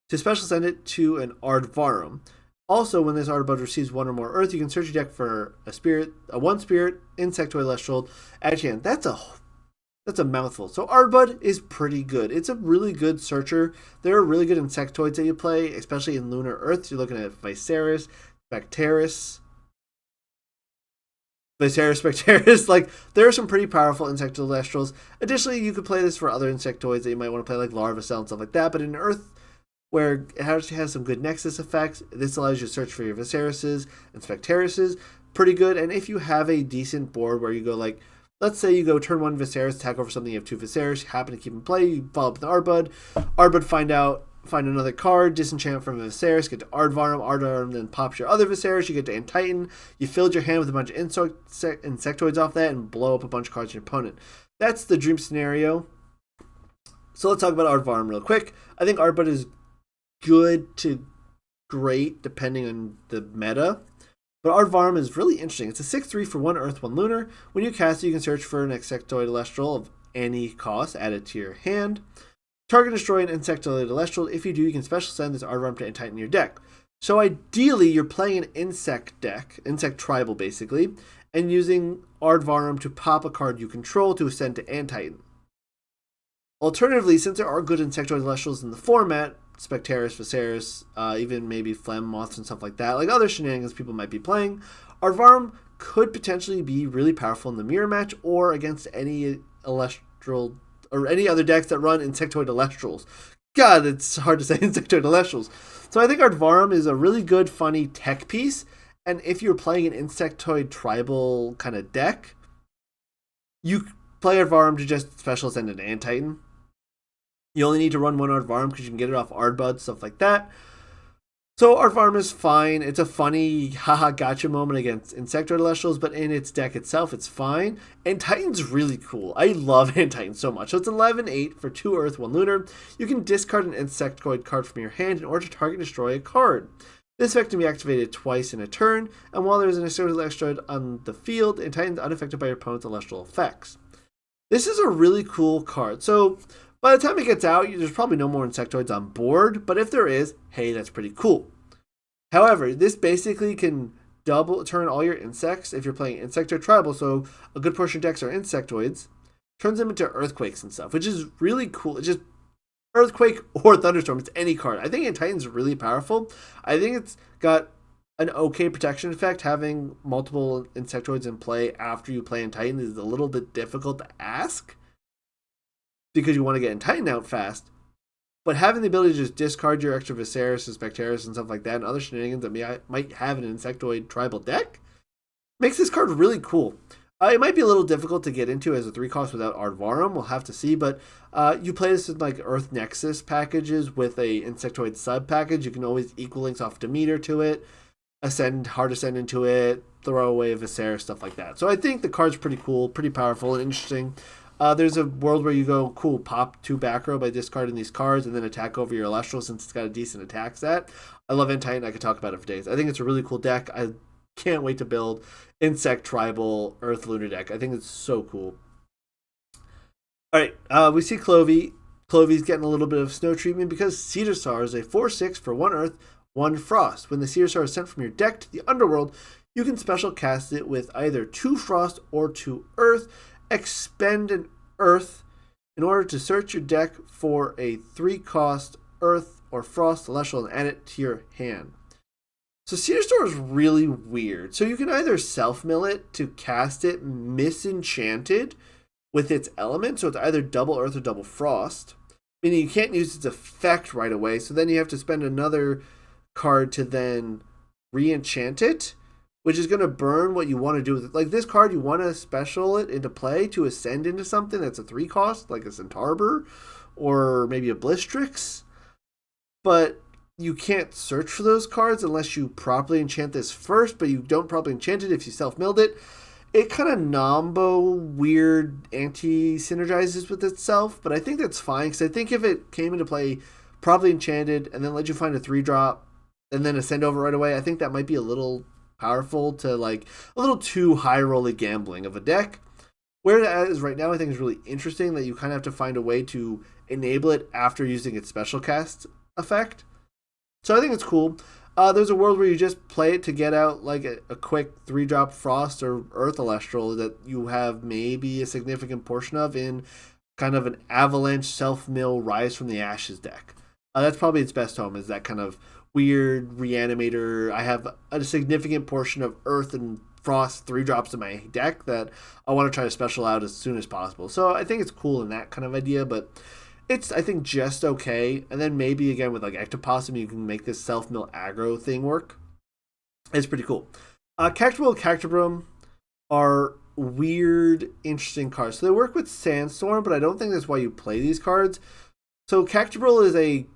to special send it to an Aardvarm. Also, when this Ardbud receives 1 or more Earth, you can search your deck for a 1-spirit Insectoid Celestial at your hand. That's a mouthful. So Ardbud is pretty good. It's a really good searcher. There are really good insectoids that you play, especially in Lunar Earth. You're looking at Viserys, Spectaris. Like, there are some pretty powerful Insectoid. Additionally, you could play this for other insectoids that you might want to play, like Larvacell and stuff like that. But in Earth, where it actually has some good Nexus effects, this allows you to search for your Viserys and Spectarises. Pretty good. And if you have a decent board where you go, like, let's say you go turn 1 Viserys, attack over something, you have 2 Viserys, you happen to keep in play, you follow up with the Ardbud. Ardbud find another card, disenchant from Viserys, get to Aardvarm, then pops your other Viserys, you get to Antitan, you filled your hand with a bunch of insectoids off that, and blow up a bunch of cards to your opponent. That's the dream scenario. So let's talk about Aardvarm real quick. I think Ardbud is good to great, depending on the meta. But Aardvarm is really interesting. It's a 6/3 for 1 Earth, 1 Lunar. When you cast it, you can search for an Insectoid Elestral of any cost, add it to your hand. Target destroy an Insectoid Elestral. If you do, you can special send this Aardvarm to Antitan your deck. So ideally, you're playing an insect deck, insect tribal basically, and using Aardvarm to pop a card you control to ascend to Antitan. Alternatively, since there are good Insectoid Elestrals in the format, Spectaris, Viserys, even maybe Phlegm Moths and stuff like that, like other shenanigans people might be playing, Aardvarm could potentially be really powerful in the mirror match or against any Elestral or any other decks that run Insectoid Elestrals. God, it's hard to say Insectoid Elestrals. So I think Aardvarm is a really good, funny tech piece, and if you're playing an Insectoid tribal kind of deck, you play Aardvarm to just special ascend into Antitan. You only need to run 1 Aardvarm because you can get it off Ardbud, stuff like that. So Aardvarm is fine. It's a funny haha gotcha moment against Insectoid Elestrals, but in its deck itself, it's fine. And Titan's really cool. I love Titan so much. So it's 11/8 for 2 Earth, 1 Lunar. You can discard an Insectoid card from your hand in order to target destroy a card. This effect can be activated twice in a turn, and while there is an Insectoid Elestral on the field, Titan's unaffected by your opponent's Elestral effects. This is a really cool card. So by the time it gets out, there's probably no more Insectoids on board, but if there is, hey, that's pretty cool. However, this basically can double turn all your insects if you're playing Insectoid Tribal, so a good portion of decks are Insectoids, turns them into Earthquakes and stuff, which is really cool. It's just Earthquake or Thunderstorm, it's any card. I think Titan's really powerful. I think it's got an okay protection effect. Having multiple Insectoids in play after you play Titan is a little bit difficult to ask, because you want to get Titan out fast. But having the ability to just discard your extra Viserys and Spectaris and stuff like that, and other shenanigans that might have an Insectoid tribal deck, makes this card really cool. It might be a little difficult to get into as a 3-cost without Aardvarm. We'll have to see, but you play this in like Earth Nexus packages with a Insectoid sub package. You can always equal links off Demeter to it, hard ascend into it, throw away a Viserys, stuff like that. So I think the card's pretty cool, pretty powerful, and interesting. There's a world where you go, cool, pop 2 back row by discarding these cards and then attack over your Elestral since it's got a decent attack stat. I love Titan. I could talk about it for days. I think it's a really cool deck. I can't wait to build Insect Tribal Earth Lunar deck. I think it's so cool. All right, we see Clovey. Clovey's getting a little bit of snow treatment because Cedar Star is a 4/6 for 1 Earth, 1 Frost. When the Cedar Star is sent from your deck to the Underworld, you can special cast it with either 2 Frost or 2 Earth. Expend an Earth in order to search your deck for a 3-cost Earth or Frost Celestial and add it to your hand. So Cedar Star is really weird. So you can either self-mill it to cast it misenchanted with its element, so it's either double Earth or double Frost, meaning you can't use its effect right away, so then you have to spend another card to then re-enchant it, which is going to burn what you want to do with it. Like this card, you want to special it into play to ascend into something that's a 3-cost, like a Centaur or maybe a Blistrix, but you can't search for those cards unless you properly enchant this first, but you don't properly enchant it if you self-milled it. It kind of Nombo weird anti-synergizes with itself, but I think that's fine, because I think if it came into play properly enchanted and then let you find a 3-drop and then ascend over right away, I think that might be a little powerful to like a little too high-rolly gambling of a deck. Where it is right now, I think is really interesting that you kind of have to find a way to enable it after using its special cast effect. So I think it's cool. There's a world where you just play it to get out like a quick 3-drop Frost or Earth Elestral that you have maybe a significant portion of in kind of an Avalanche self-mill Rise from the Ashes deck. That's probably its best home, is that kind of weird reanimator. I have a significant portion of Earth and Frost 3-drops in my deck that I want to try to special out as soon as possible. So I think it's cool in that kind of idea, but it's, I think, just okay. And then maybe, again, with like Ectoplasm, you can make this self-mill aggro thing work. It's pretty cool. Cactobro and Cactobrum are weird, interesting cards. So they work with Sandstorm, but I don't think that's why you play these cards. So Cactobro is a,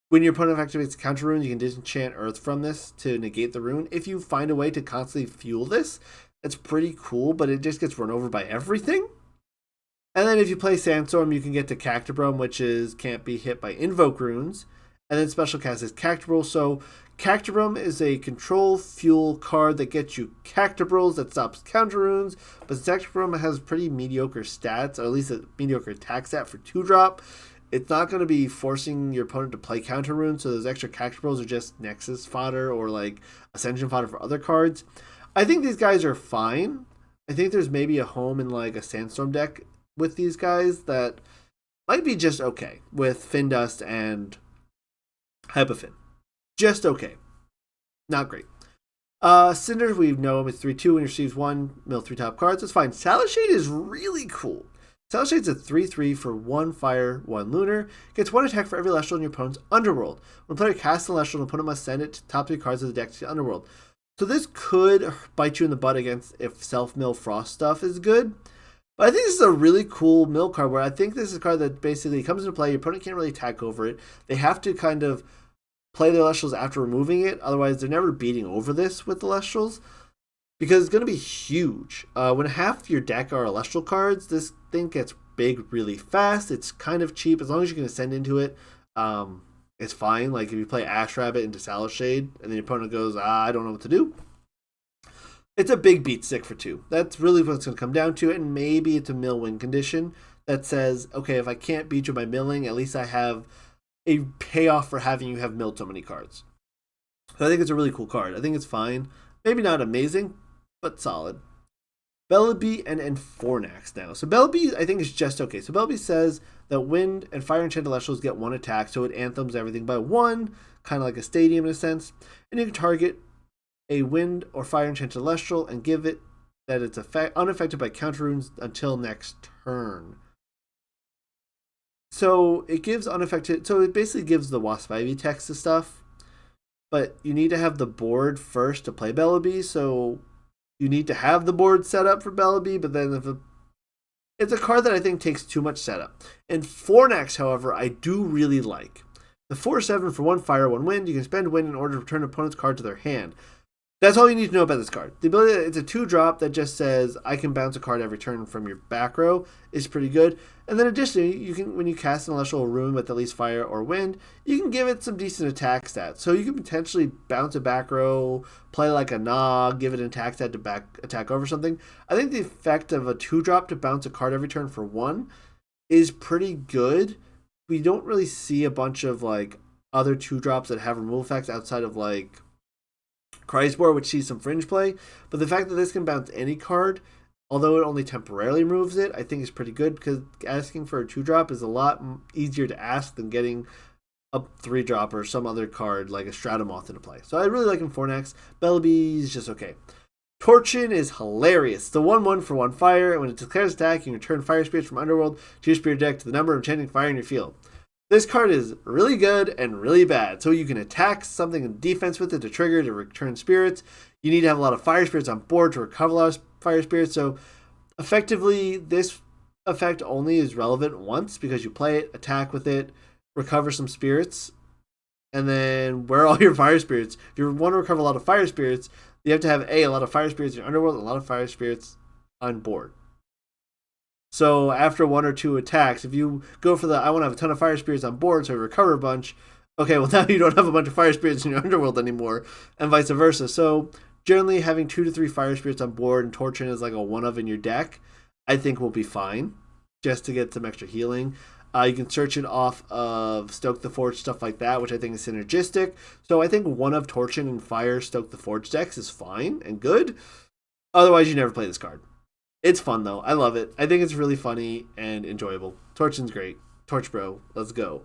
when your opponent activates counter rune, you can disenchant Earth from this to negate the rune. If you find a way to constantly fuel this, it's pretty cool, but it just gets run over by everything. And then if you play Sandstorm, you can get to Cactobrum, which is can't be hit by Invoke runes. And then special cast is Cactobro. So Cactobrum is a control fuel card that gets you Cactobrals that stops counter runes. But since Cactobrum has pretty mediocre stats, or at least a mediocre attack stat for 2-drop, it's not going to be forcing your opponent to play counter runes. So those extra Cactobrals are just Nexus fodder or like Ascension fodder for other cards. I think these guys are fine. I think there's maybe a home in like a Sandstorm deck with these guys that might be just okay with Findust and Hypofin. Just okay. Not great. Cinder, we know him, it's 3/2 and receives 1, mill 3 top cards. That's fine. Salashade is really cool. Salashade's a 3/3 for 1 fire, 1 lunar. Gets 1 attack for every Celestial in your opponent's Underworld. When a player casts a Celestial, the opponent must send it to the top 3 cards of the deck to the Underworld. So this could bite you in the butt against if self-mill Frost stuff is good. But I think this is a really cool mill card where I think this is a card that basically comes into play. Your opponent can't really attack over it. They have to kind of play the Elestrals after removing it. Otherwise, they're never beating over this with the Elestrals because it's going to be huge. When half your deck are Elestral cards, this thing gets big really fast. It's kind of cheap. As long as you can ascend into it, it's fine. Like if you play Ash Rabbit into Salashade and then your opponent goes, I don't know what to do. It's a big beat stick for 2. That's really what it's going to come down to. And maybe it's a mill win condition that says, okay, if I can't beat you by milling, at least I have a payoff for having you have milled so many cards. So I think it's a really cool card. I think it's fine. Maybe not amazing, but solid. Bellaby and Fornax now. So Bellaby, I think, is just okay. So Bellaby says that Wind and Fire Enchanted Elestrals get 1 attack, so it anthems everything by 1, kind of like a stadium in a sense. And you can target a Wind or Fire Enchanted Celestial and give it that it's unaffected by counter runes until next turn. So it gives unaffected, so it basically gives the Wasp Ivy text to stuff, but you need to have the board first to play Bellaby, so you need to have the board set up for Bellaby, but then it's a card that I think takes too much setup. And Fornax, however, I do really like. The 4/7 for 1 fire, 1 wind, you can spend wind in order to return an opponent's card to their hand. That's all you need to know about this card. The ability, it's a 2-drop that just says, I can bounce a card every turn from your back row, is pretty good. And then additionally, you can, when you cast an Celestial Rune with at least fire or wind, you can give it some decent attack stats. So you can potentially bounce a back row, play like a Nog, give it an attack stat to back attack over something. I think the effect of a 2-drop to bounce a card every turn for 1 is pretty good. We don't really see a bunch of like other 2-drops that have removal effects outside of like Kreisbohr, which sees some fringe play. But the fact that this can bounce any card, although it only temporarily removes it, I think is pretty good because asking for a 2-drop is a lot easier to ask than getting a 3-drop or some other card like a Stratomoth into play. So I really like him for next. Belleby is just okay. Torchin is hilarious. The 1/1 for 1 fire, and when it declares attack, you can return fire spirits from Underworld to your spirit deck to the number of enchanting fire in your field. This card is really good and really bad. So you can attack something in defense with it to trigger to return spirits. You need to have a lot of fire spirits on board to recover a lot of fire spirits. So effectively, this effect only is relevant once because you play it, attack with it, recover some spirits, and then where are all your fire spirits? If you want to recover a lot of fire spirits, you have to have a lot of fire spirits in your Underworld and a lot of fire spirits on board. So after 1 or 2 attacks, if you go for I want to have a ton of fire spirits on board so I recover a bunch, okay, well now you don't have a bunch of fire spirits in your Underworld anymore, and vice versa. So generally having 2 to 3 fire spirits on board and Torchin is like a 1-of in your deck, I think will be fine, just to get some extra healing. You can search it off of Stoke the Forge, stuff like that, which I think is synergistic. So I think 1 of Torchin and Fire Stoke the Forge decks is fine and good. Otherwise, you never play this card. It's fun, though. I love it. I think it's really funny and enjoyable. Torchin's great. Torch Bro, let's go.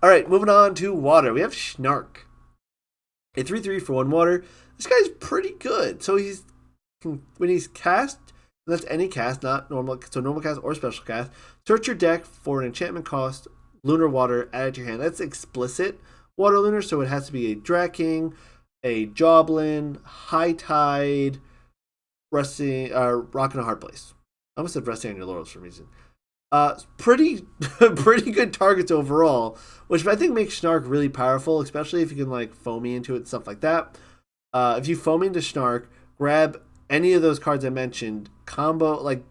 All right, moving on to water. We have Snark. A 3/3 for 1 water. This guy's pretty good. So when he's cast, and that's any cast, not normal. So normal cast or special cast. Search your deck for an enchantment cost, Lunar Water, add it to your hand. That's explicit Water Lunar, so it has to be a Draking, a Joblin, High Tide, Rocking a Hard Place. I almost said Resting on Your Laurels for some reason. Pretty good targets overall, which I think makes Snark really powerful, especially if you can like foamy into it and stuff like that. If you foamy into Snark, grab any of those cards I mentioned, combo like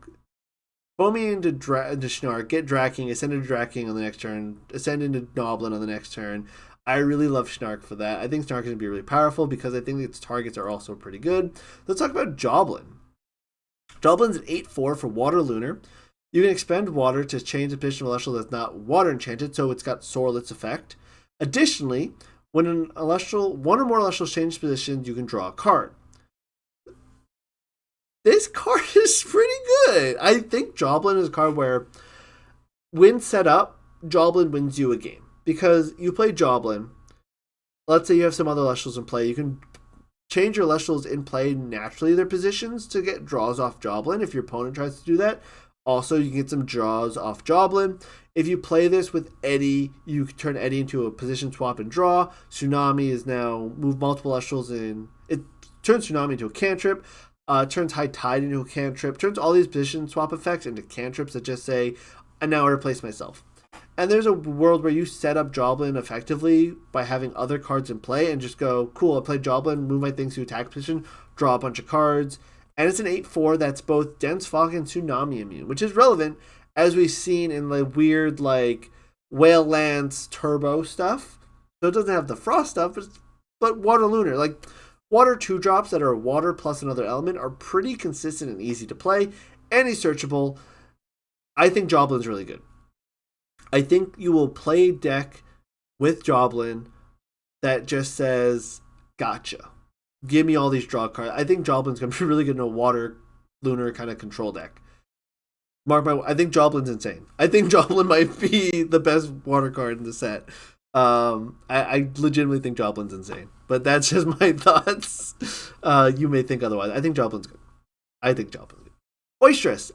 foamy into Snark, get Draking, ascend into Draking on the next turn, ascend into Joblin on the next turn. I really love Snark for that. I think Snark is going to be really powerful because I think its targets are also pretty good. Let's talk about Joblin. Joblin's an 8/4 for Water Lunar. You can expend water to change the position of Elestral that's not water enchanted, so it's got Sorlet's effect. Additionally, when one or more Elestrals change positions, you can draw a card. This card is pretty good. I think Joblin is a card where, when set up, Joblin wins you a game. Because you play Joblin, let's say you have some other Elestrals in play, you can change your Elestrals in play naturally their positions to get draws off Joblin if your opponent tries to do that. Also, you can get some draws off Joblin. If you play this with Eddie, you can turn Eddie into a position swap and draw. Tsunami is now move multiple Elestrals in. It turns Tsunami into a cantrip. Turns High Tide into a cantrip. Turns all these position swap effects into cantrips that just say, and now I replace myself. And there's a world where you set up Joblin effectively by having other cards in play and just go, cool, I play Joblin, move my things to attack position, draw a bunch of cards. And it's an 8/4 that's both Dense Fog and Tsunami immune, which is relevant as we've seen in the weird like Whale Lance Turbo stuff. So it doesn't have the Frost stuff, but Water Lunar. Like water 2-drops that are water plus another element are pretty consistent and easy to play. And he's searchable. I think Joblin's really good. I think you will play a deck with Joblin that just says, gotcha. Give me all these draw cards. I think Joblin's going to be really good in a Water Lunar kind of control deck. I think Joblin's insane. I think Joblin might be the best water card in the set. I legitimately think Joblin's insane. But that's just my thoughts. You may think otherwise. I think Joblin's good. Oistress.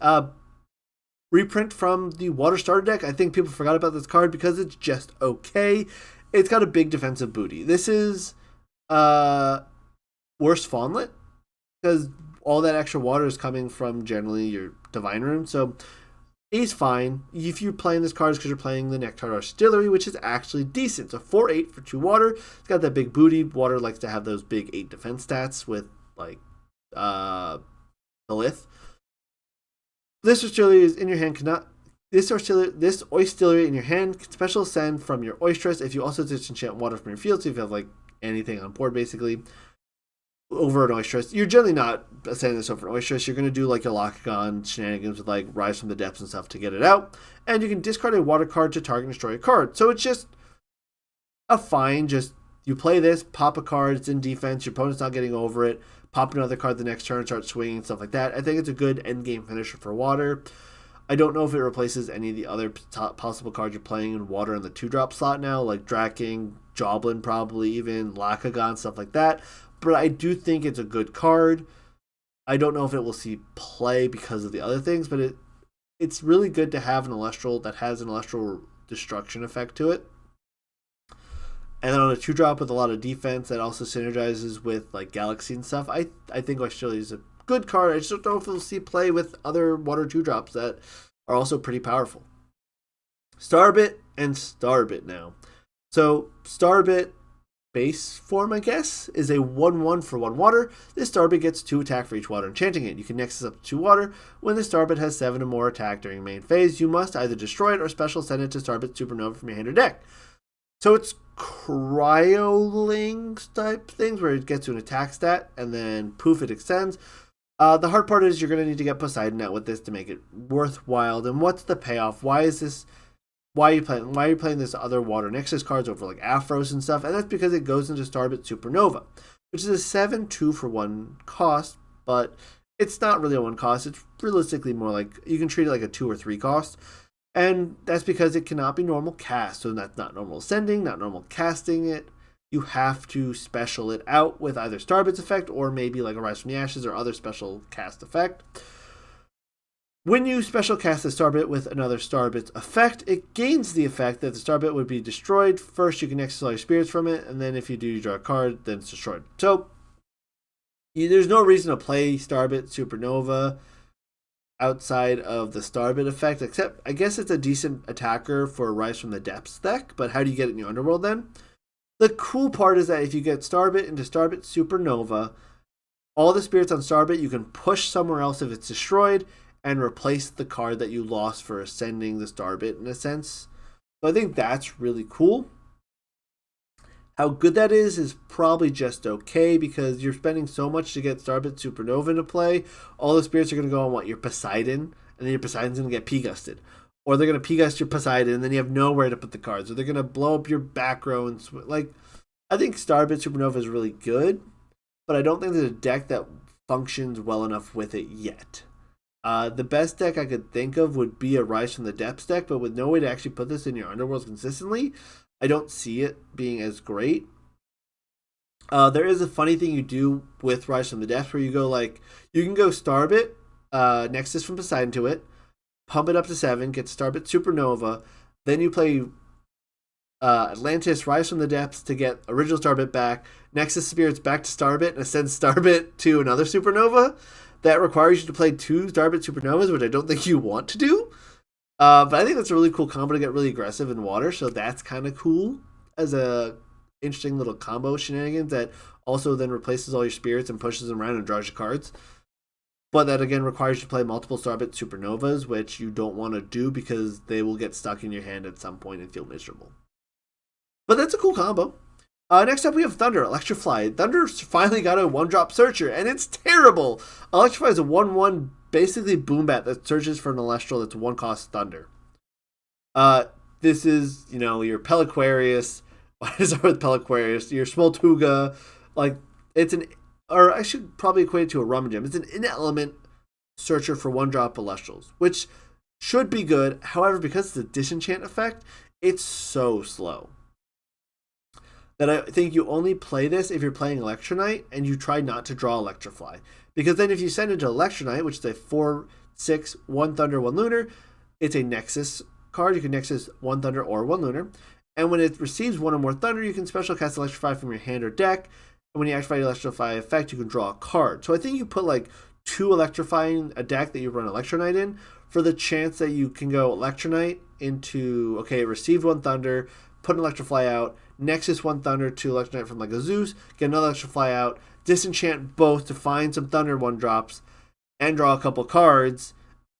Reprint from the Water Starter deck. I think people forgot about this card because it's just okay. It's got a big defensive booty. This is worse Fawnlet because all that extra water is coming from generally your Divine Room. So he's fine. If you're playing this card, it's because you're playing the Nectar Distillery, which is actually decent. It's a 4/8 for 2 water. It's got that big booty. Water likes to have those big 8 defense stats with like the Lith. This Distillery is in your hand. This Oistillery in your hand can special send from your Oistress if you also disenchant water from your field. So if you have like anything on board, basically. over an Oysteress. You're generally not sending this over an Oysteress. You're going to do like your Locagon shenanigans with like Rise from the Depths and stuff to get it out. And you can discard a water card to target and destroy a card. So it's just a fine, just you play this, pop a card, it's in defense, your opponent's not getting over it, pop another card the next turn, start swinging, stuff like that. I think it's a good end game finisher for water. I don't know if it replaces any of the other possible cards you're playing in water in the 2-drop slot now, like Draking, Joblin probably, even Locagon, stuff like that. But I do think it's a good card. I don't know if it will see play because of the other things, but it's really good to have an Elestral that has an Elestral destruction effect to it. And then on a 2-drop with a lot of defense that also synergizes with like Galaxy and stuff, I think Australia is a good card. I just don't know if it'll see play with other water 2-drops that are also pretty powerful. Starbit and Starbit now. So Starbit base form, I guess, is a 1/1 for 1 water. This Starbit gets 2 attack for each water enchanting it. You can Nexus up to 2 water. When the Starbit has 7 or more attack during main phase, you must either destroy it or special send it to Starbit Supernova from your hand or deck. So it's cryolinks type things where it gets to an attack stat and then poof, it extends. The hard part is you're going to need to get Poseidon out with this to make it worthwhile. And what's the payoff? Why are you playing this other Water Nexus cards over like Aphros and stuff? And that's because it goes into Starbit Supernova, which is a 7/2 for 1 cost, but it's not really a 1 cost. It's realistically more like you can treat it like a 2 or 3 cost. And that's because it cannot be normal cast. So that's not normal sending, not normal casting it. You have to special it out with either Starbit's effect or maybe like a Rise from the Ashes or other special cast effect. When you special cast the Starbit with another Starbit's effect, it gains the effect that the Starbit would be destroyed. First, you can Nexus all your spirits from it, and then if you do, you draw a card, then it's destroyed. So there's no reason to play Starbit Supernova outside of the Starbit effect, except I guess it's a decent attacker for Rise from the Depths deck, but how do you get it in your Underworld then? The cool part is that if you get Starbit into Starbit Supernova, all the spirits on Starbit you can push somewhere else if it's destroyed and replace the card that you lost for ascending the Starbit in a sense. So I think that's really cool. How good that is probably just okay because you're spending so much to get Starbit Supernova into play. All the spirits are going to go on your Poseidon, and then your Poseidon's going to get P-Gusted. Or they're going to P-Gust your Poseidon, and then you have nowhere to put the cards. Or they're going to blow up your back row. I think Starbit Supernova is really good, but I don't think there's a deck that functions well enough with it yet. The best deck I could think of would be a Rise from the Depths deck, but with no way to actually put this in your Underworlds consistently, I don't see it being as great. There is a funny thing you do with Rise from the Depths where you can go Starbit, Nexus from Poseidon to it, pump it up to 7, get Starbit Supernova, then you play Atlantis, Rise from the Depths to get original Starbit back, Nexus Spirits back to Starbit, and send Starbit to another Supernova. That requires you to play 2 Starbit Supernovas, which I don't think you want to do. But I think that's a really cool combo to get really aggressive in water, so that's kind of cool as a interesting little combo shenanigans that also then replaces all your spirits and pushes them around and draws your cards. But that again requires you to play multiple Starbit Supernovas, which you don't want to do because they will get stuck in your hand at some point and feel miserable. But that's a cool combo. Next up we have Thunder, Electrify. Thunder finally got a 1-drop searcher, and it's terrible. Electrify is a 1/1 basically Boombat that searches for an Elestral that's 1 cost Thunder. This is, your Peliquarius. Why does it start with Peliquarius? Your Smoltuga. I should probably equate it to a Rummagem. It's an in-element searcher for 1-drop Elestrals, which should be good. However, because it's a disenchant effect, it's so slow that I think you only play this if you're playing Electronite and you try not to draw Electrify. Because then if you send it to Electronite, which is a 4/6, 1 Thunder, 1 Lunar, it's a Nexus card. You can Nexus 1 Thunder or 1 Lunar. And when it receives 1 or more Thunder, you can special cast Electrify from your hand or deck. And when you activate Electrify effect, you can draw a card. So I think you put 2 Electrifying a deck that you run Electronite in for the chance that you can go Electronite into, okay, it received 1 Thunder, put an Electrify out, Nexus 1 Thunder to Electronite from a Zeus, get another Electrify out, disenchant both to find some Thunder 1-drops, and draw a couple cards,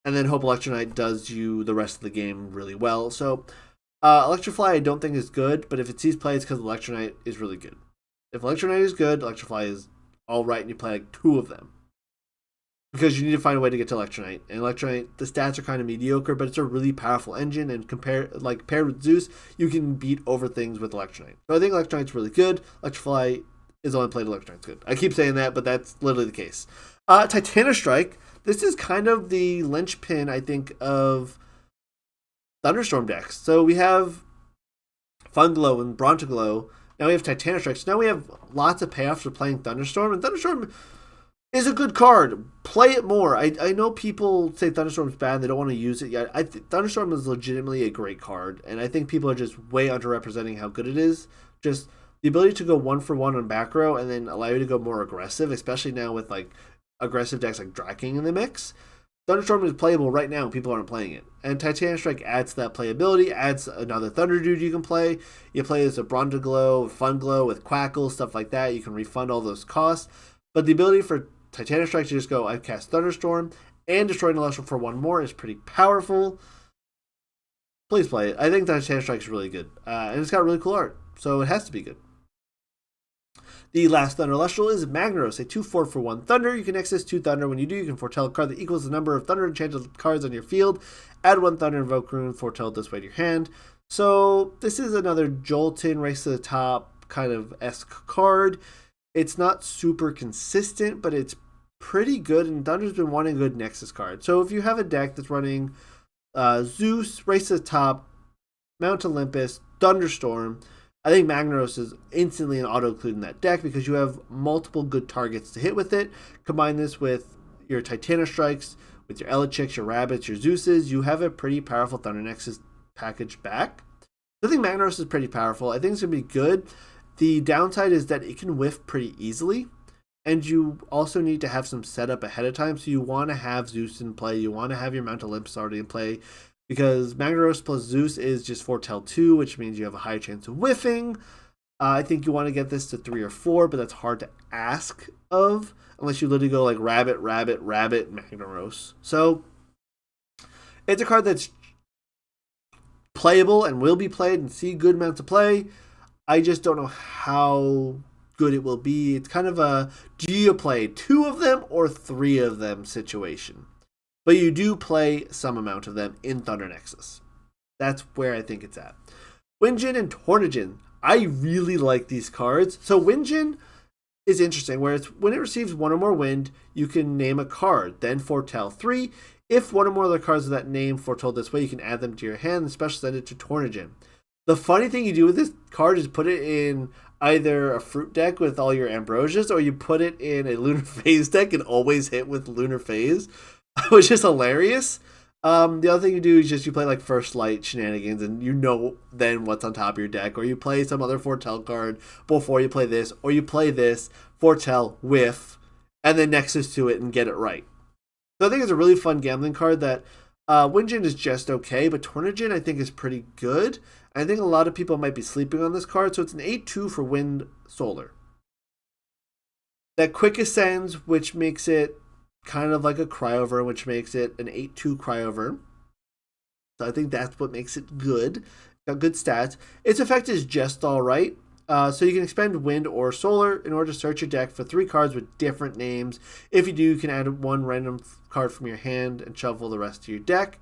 and then hope Electronite does you the rest of the game really well. So Electrify I don't think is good, but if it sees play, it's because Electronite is really good. If Electronite is good, Electrify is all right and you play like 2 of them. Because you need to find a way to get to Electronite. And Electronite, the stats are kind of mediocre, but it's a really powerful engine, and paired with Zeus, you can beat over things with Electronite. So I think Electronite's really good. Electrify is only played Electronite's good. I keep saying that, but that's literally the case. Titanic Strike, this is kind of the linchpin, I think, of Thunderstorm decks. So we have Funglow and Brontoglow. Now we have Titanic Strike. So now we have lots of payoffs for playing Thunderstorm, and Thunderstorm is a good card. Play it more. I know people say Thunderstorm's bad and they don't want to use it yet. Thunderstorm is legitimately a great card, and I think people are just way underrepresenting how good it is. Just the ability to go 1 for 1 on back row and then allow you to go more aggressive, especially now with like aggressive decks like Dry King in the mix. Thunderstorm is playable right now and people aren't playing it. And Titanic Strike adds to that playability, adds another Thunder Dude you can play. You play as a Brontoglow, Funglow with Quackle, stuff like that. You can refund all those costs. But the ability for Titanic Strike to just go, I cast Thunderstorm and destroy an Celestial for 1 more is pretty powerful. Please play it. I think Titanic Strike is really good. And it's got really cool art, so it has to be good. The last Thunder Celestial is Magaros, a 2/4 for 1 Thunder. You can access 2 Thunder. When you do, you can foretell a card that equals the number of Thunder enchanted cards on your field. Add 1 Thunder Invoke Rune, foretell this way to your hand. So this is another Joblin, Race to the Top kind of esque card. It's not super consistent, but it's pretty good, and Thunder's been wanting a good Nexus card. So if you have a deck that's running Zeus, Race to the Top, Mount Olympus, Thunderstorm, I think Magaros is instantly an auto-include in that deck because you have multiple good targets to hit with it. Combine this with your Titanic Strikes, with your Elechiks, your Rabbits, your Zeuses, you have a pretty powerful Thunder Nexus package back. I think Magaros is pretty powerful. I think it's going to be good. The downside is that it can whiff pretty easily, and you also need to have some setup ahead of time. So you want to have Zeus in play. You want to have your Mount Olympus already in play, because Magaros plus Zeus is just foretell 2, which means you have a high chance of whiffing. I think you want to get this to 3 or 4, but that's hard to ask of unless you literally go like Rabbit, Rabbit, Rabbit, Magaros. So it's a card that's playable and will be played and see good amounts of play. I just don't know how good it will be. It's kind of a, do you play 2 of them or 3 of them situation? But you do play some amount of them in Thunder Nexus. That's where I think it's at. Windjin and Tornadin. I really like these cards. So Windjin is interesting, where it's when it receives 1 or more wind, you can name a card, then foretell 3. If 1 or more of the cards of that name foretold this way, you can add them to your hand and special send it to Tornadin. The funny thing you do with this card is put it in either a fruit deck with all your Ambrosias, or you put it in a Lunar Phase deck and always hit with Lunar Phase, which is hilarious. The other thing you do is just you play like First Light shenanigans, and you know then what's on top of your deck, or you play some other foretell card before you play this, or you play this, foretell, whiff, and then Nexus to it and get it right. So I think it's a really fun gambling card that Windjin is just okay, but Tornadin I think is pretty good. I think a lot of people might be sleeping on this card, so it's an 8/2 for Wind Solar. That Quick Ascends, which makes it kind of like a Cryover, which makes it an 8/2 Cryover. So I think that's what makes it good. Got good stats. Its effect is just alright. So you can expend Wind or Solar in order to search your deck for 3 cards with different names. If you do, you can add 1 random card from your hand and shuffle the rest to your deck.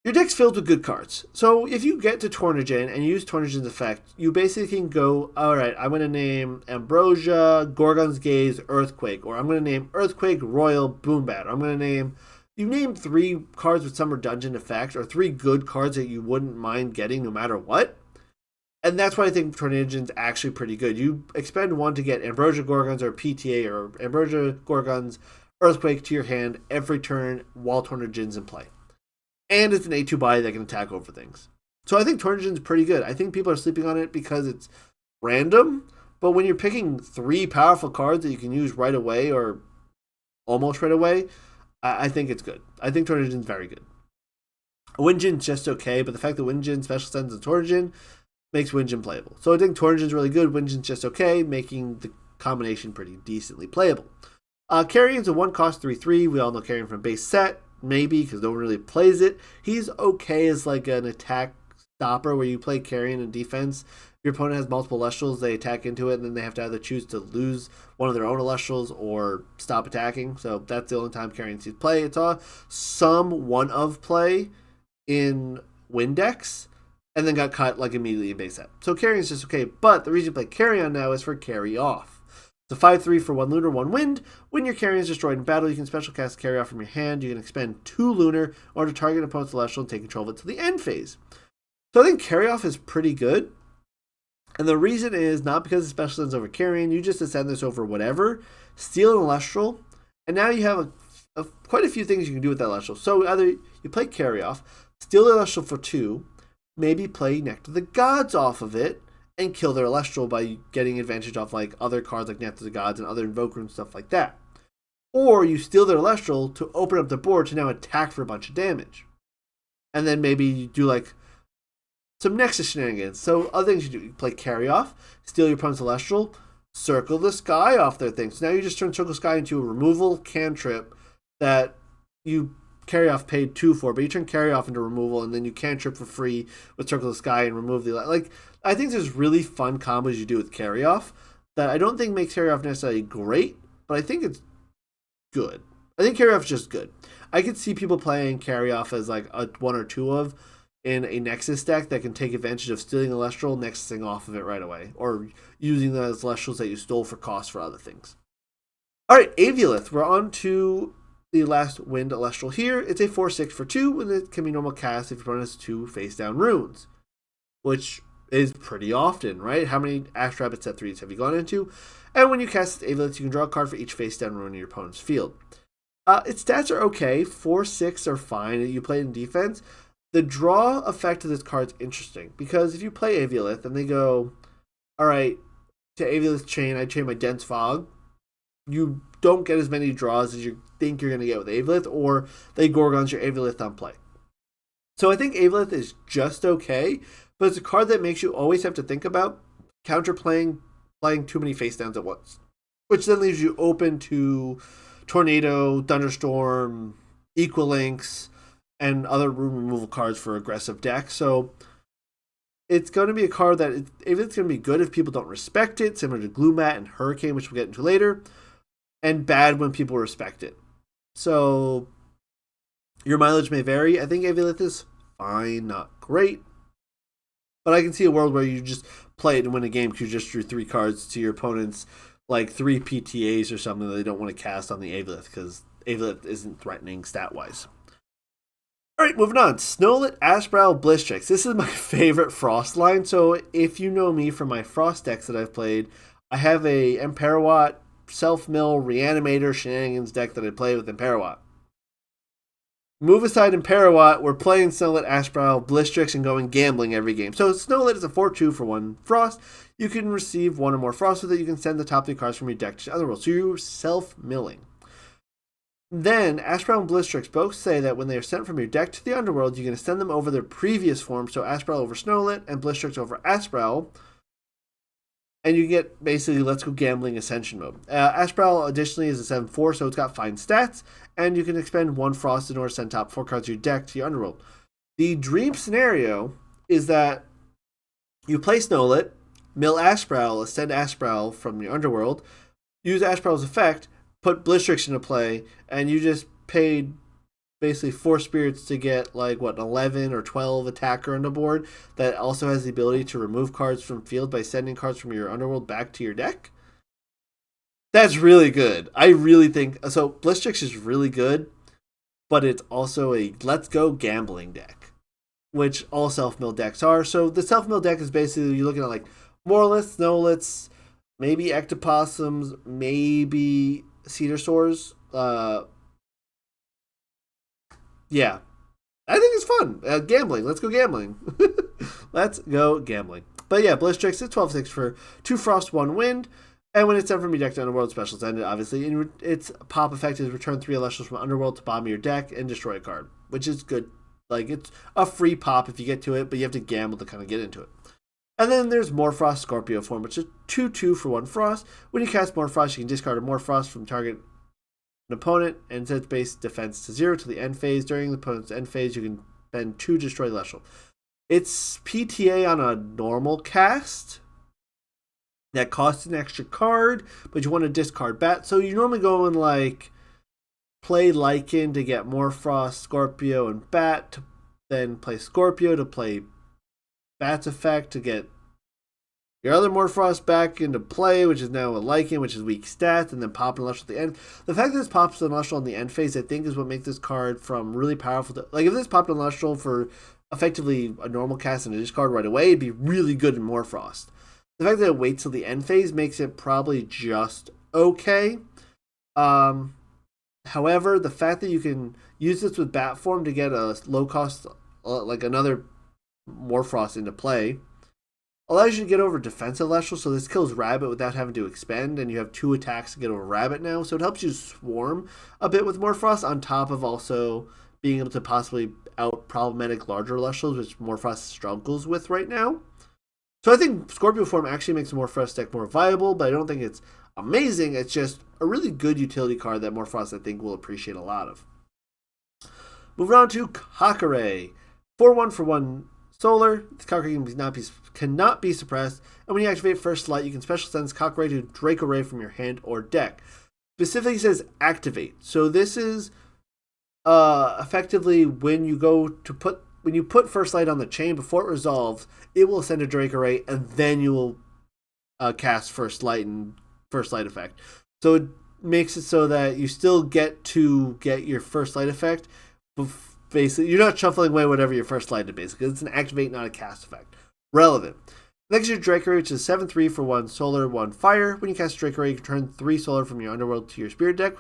Your deck's filled with good cards. So if you get to Tornadin and you use Tornadin's effect, you basically can go, alright, I'm going to name Ambrosia, Gorgon's Gaze, Earthquake, or I'm going to name Earthquake, Royal, Boombat, or I'm going to name, you name 3 cards with some redundant effect, or 3 good cards that you wouldn't mind getting no matter what. And that's why I think Tornadin's actually pretty good. You expend 1 to get Ambrosia Gorgons or PTA, or Ambrosia Gorgons, Earthquake to your hand every turn while Tornadin's in play. And it's an 8/2 body that can attack over things. So I think Tornadin's pretty good. I think people are sleeping on it because it's random, but when you're picking 3 powerful cards that you can use right away or almost right away, I think it's good. I think Tornadin's very good. Windjin's just okay, but the fact that Windjin special sends a Tornadin makes Windjin playable. So I think Tornadin's really good, Windjin's just okay, making the combination pretty decently playable. Carrion's a 1 cost 3/3. We all know Carrion from base set. Maybe, because no one really plays it. He's okay as like an attack stopper where you play carrying and defense. If your opponent has multiple Elestrals, they attack into it, and then they have to either choose to lose one of their own Elestrals or stop attacking. So that's the only time carrying sees play. It's all some one of play in win decks, and then got cut like immediately in base set. So carrying is just okay, but the reason you play carry on now is for carry off. It's a 5/3 for 1 Lunar, 1 Wind. When your carry is destroyed in battle, you can special cast carry off from your hand. You can expend 2 Lunar in order to target an opponent's Celestial and take control of it to the end phase. So I think carry off is pretty good. And the reason is not because the special ends over carrying. You just ascend this over whatever. Steal an Celestial. And now you have quite a few things you can do with that Celestial. So either you play carry off, steal the Celestial for 2, maybe play Nectar the Gods off of it, and kill their Elestral by getting advantage off like other cards like Nectar the Gods and other Invoker and stuff like that. Or you steal their Elestral to open up the board to now attack for a bunch of damage. And then maybe you do like some Nexus shenanigans. So other things you do, you play carry off, steal your opponent's Elestral, circle the sky off their thing. So now you just turn Circle Sky into a removal cantrip that you carry off paid 2 for, but you turn carry off into removal, and then you cantrip for free with Circle the Sky and remove the like. I think there's really fun combos you do with carry off that I don't think makes carry off necessarily great, but I think it's good. I think carry off is just good. I could see people playing carry off as like a 1 or 2 of in a Nexus deck that can take advantage of stealing Elestral, Nexusing off of it right away, or using those Elestrals that you stole for cost for other things. Alright, Aviolith. We're on to the last Wind Elestral here. It's a 4/6 for 2, and it can be normal cast if your opponent has 2 face down runes, which is pretty often, right? How many Ash Rabbit set 3s have you gone into? And when you cast Aviolith, you can draw a card for each face down rune in your opponent's field. Its stats are okay. 4/6 are fine. You play in defense. The draw effect of this card is interesting because if you play Aviolith and they go, all right, to Aviolith chain, I chain my Dense Fog, you don't get as many draws as you think you're going to get with Aviolith, or they Gorgons your Aviolith on play. So I think Aviolith is just okay, but it's a card that makes you always have to think about counterplaying playing too many face downs at once, which then leaves you open to Tornado, Thunderstorm, Equilinks, and other rune removal cards for aggressive decks. So it's going to be a card that Aviolith's going to be good if people don't respect it, similar to Gloomat and Hurricane, which we'll get into later, and bad when people respect it. So your mileage may vary. I think Aviolith is fine, not great. But I can see a world where you just play it and win a game because you just drew 3 cards to your opponent's like 3 PTAs or something that they don't want to cast on the Aviolith because Aviolith isn't threatening stat-wise. Alright, moving on. Snowlet, Ashbrow, Blistrix. This is my favorite Frost line. So if you know me from my Frost decks that I've played, I have a Emperawatt, Self-Mill, Reanimator, Shenanigans deck that I play with Emperawatt. Move aside Emperawatt, we're playing Snowlet, Ashbrow, Blistrix, and going gambling every game. So Snowlet is a 4/2 for 1 Frost. You can receive 1 or more Frost with it. You can send the top 3 cards from your deck to the other world. So you're self-milling. Then, Ashbrow and Blistrix both say that when they are sent from your deck to the underworld, you can send them over their previous form. So Ashbrow over Snowlet and Blistrix over Ashbrow. And you get basically Let's Go Gambling Ascension mode. Ashbrow additionally is a 7/4, so it's got fine stats. And you can expend 1 Frost in order to send top 4 cards of your deck to your underworld. The dream scenario is that you play Snowlet, mill Ashbrow, ascend Ashbrow from your underworld, use Ashbrow's effect, put Blistrix into play, and you just paid basically 4 spirits to get like an 11 or 12 attacker on the board that also has the ability to remove cards from field by sending cards from your underworld back to your deck. That's really good. I really think so. Blistrix is really good, but it's also a let's go gambling deck, which all self-mill decks are. So the self-mill deck is basically you're looking at like Morliths, Snowlets, maybe Ectopossums, maybe Cedar Sores. Yeah. I think it's fun. Gambling. Let's go gambling. Let's go gambling. But yeah, Blistrix is 12/6 for 2 Frost, 1 Wind. And when it's sent from your deck to Underworld, specials ended, obviously. And its pop effect is return 3 Elestrals from Underworld to bottom of your deck and destroy a card, which is good. Like, it's a free pop if you get to it, but you have to gamble to kind of get into it. And then there's Morfrost Scorpio form, which is 2/2 for 1 Frost. When you cast Morfrost, you can discard a Morfrost from target an opponent and set its base defense to 0 to the end phase. During the opponent's end phase, you can spend 2 to destroy the Elestral. It's PTA on a normal cast that costs an extra card, but you want to discard Bat. So you normally go in like play Lycan to get Morphrost, Scorpio, and Bat, to then play Scorpio to play Bat's effect to get your other Morphrost back into play, which is now a Lycan, which is weak stats, and then pop an Elestral at the end. The fact that this pops an Elestral in the end phase, I think, is what makes this card from really powerful to, like, if this popped an Elestral for effectively a normal cast and a discard right away, it'd be really good in Morphrost. The fact that it waits till the end phase makes it probably just okay. However, the fact that you can use this with Bat form to get a low cost, like another Morphrost into play, allows you to get over defensive Elestral, so this kills Rabbit without having to expend, and you have 2 attacks to get over Rabbit now, so it helps you swarm a bit with Morphrost, on top of also being able to possibly out problematic larger Elestrals, which Morphrost struggles with right now. So I think Scorpio form actually makes the Morphrost deck more viable, but I don't think it's amazing. It's just a really good utility card that Morphrost, I think, will appreciate a lot of. Moving on to Kakare. 4-1 for 1 solar. This Kakare cannot be suppressed, and when you activate First Light, you can special sense Kakare to Draco Ray from your hand or deck. Specifically says activate. So this is effectively when you put First Light on the chain before it resolves, it will send a Draco Ray, and then you will cast First Light and First Light effect. So it makes it so that you still get to get your First Light effect. Basically, you're not shuffling away whatever your First Light is, basically. It's an activate, not a cast effect. Relevant. Next is Draco Ray, which is 7-3 for 1 solar, 1 fire. When you cast Draco Ray, you can turn 3 solar from your Underworld to your Spirit deck.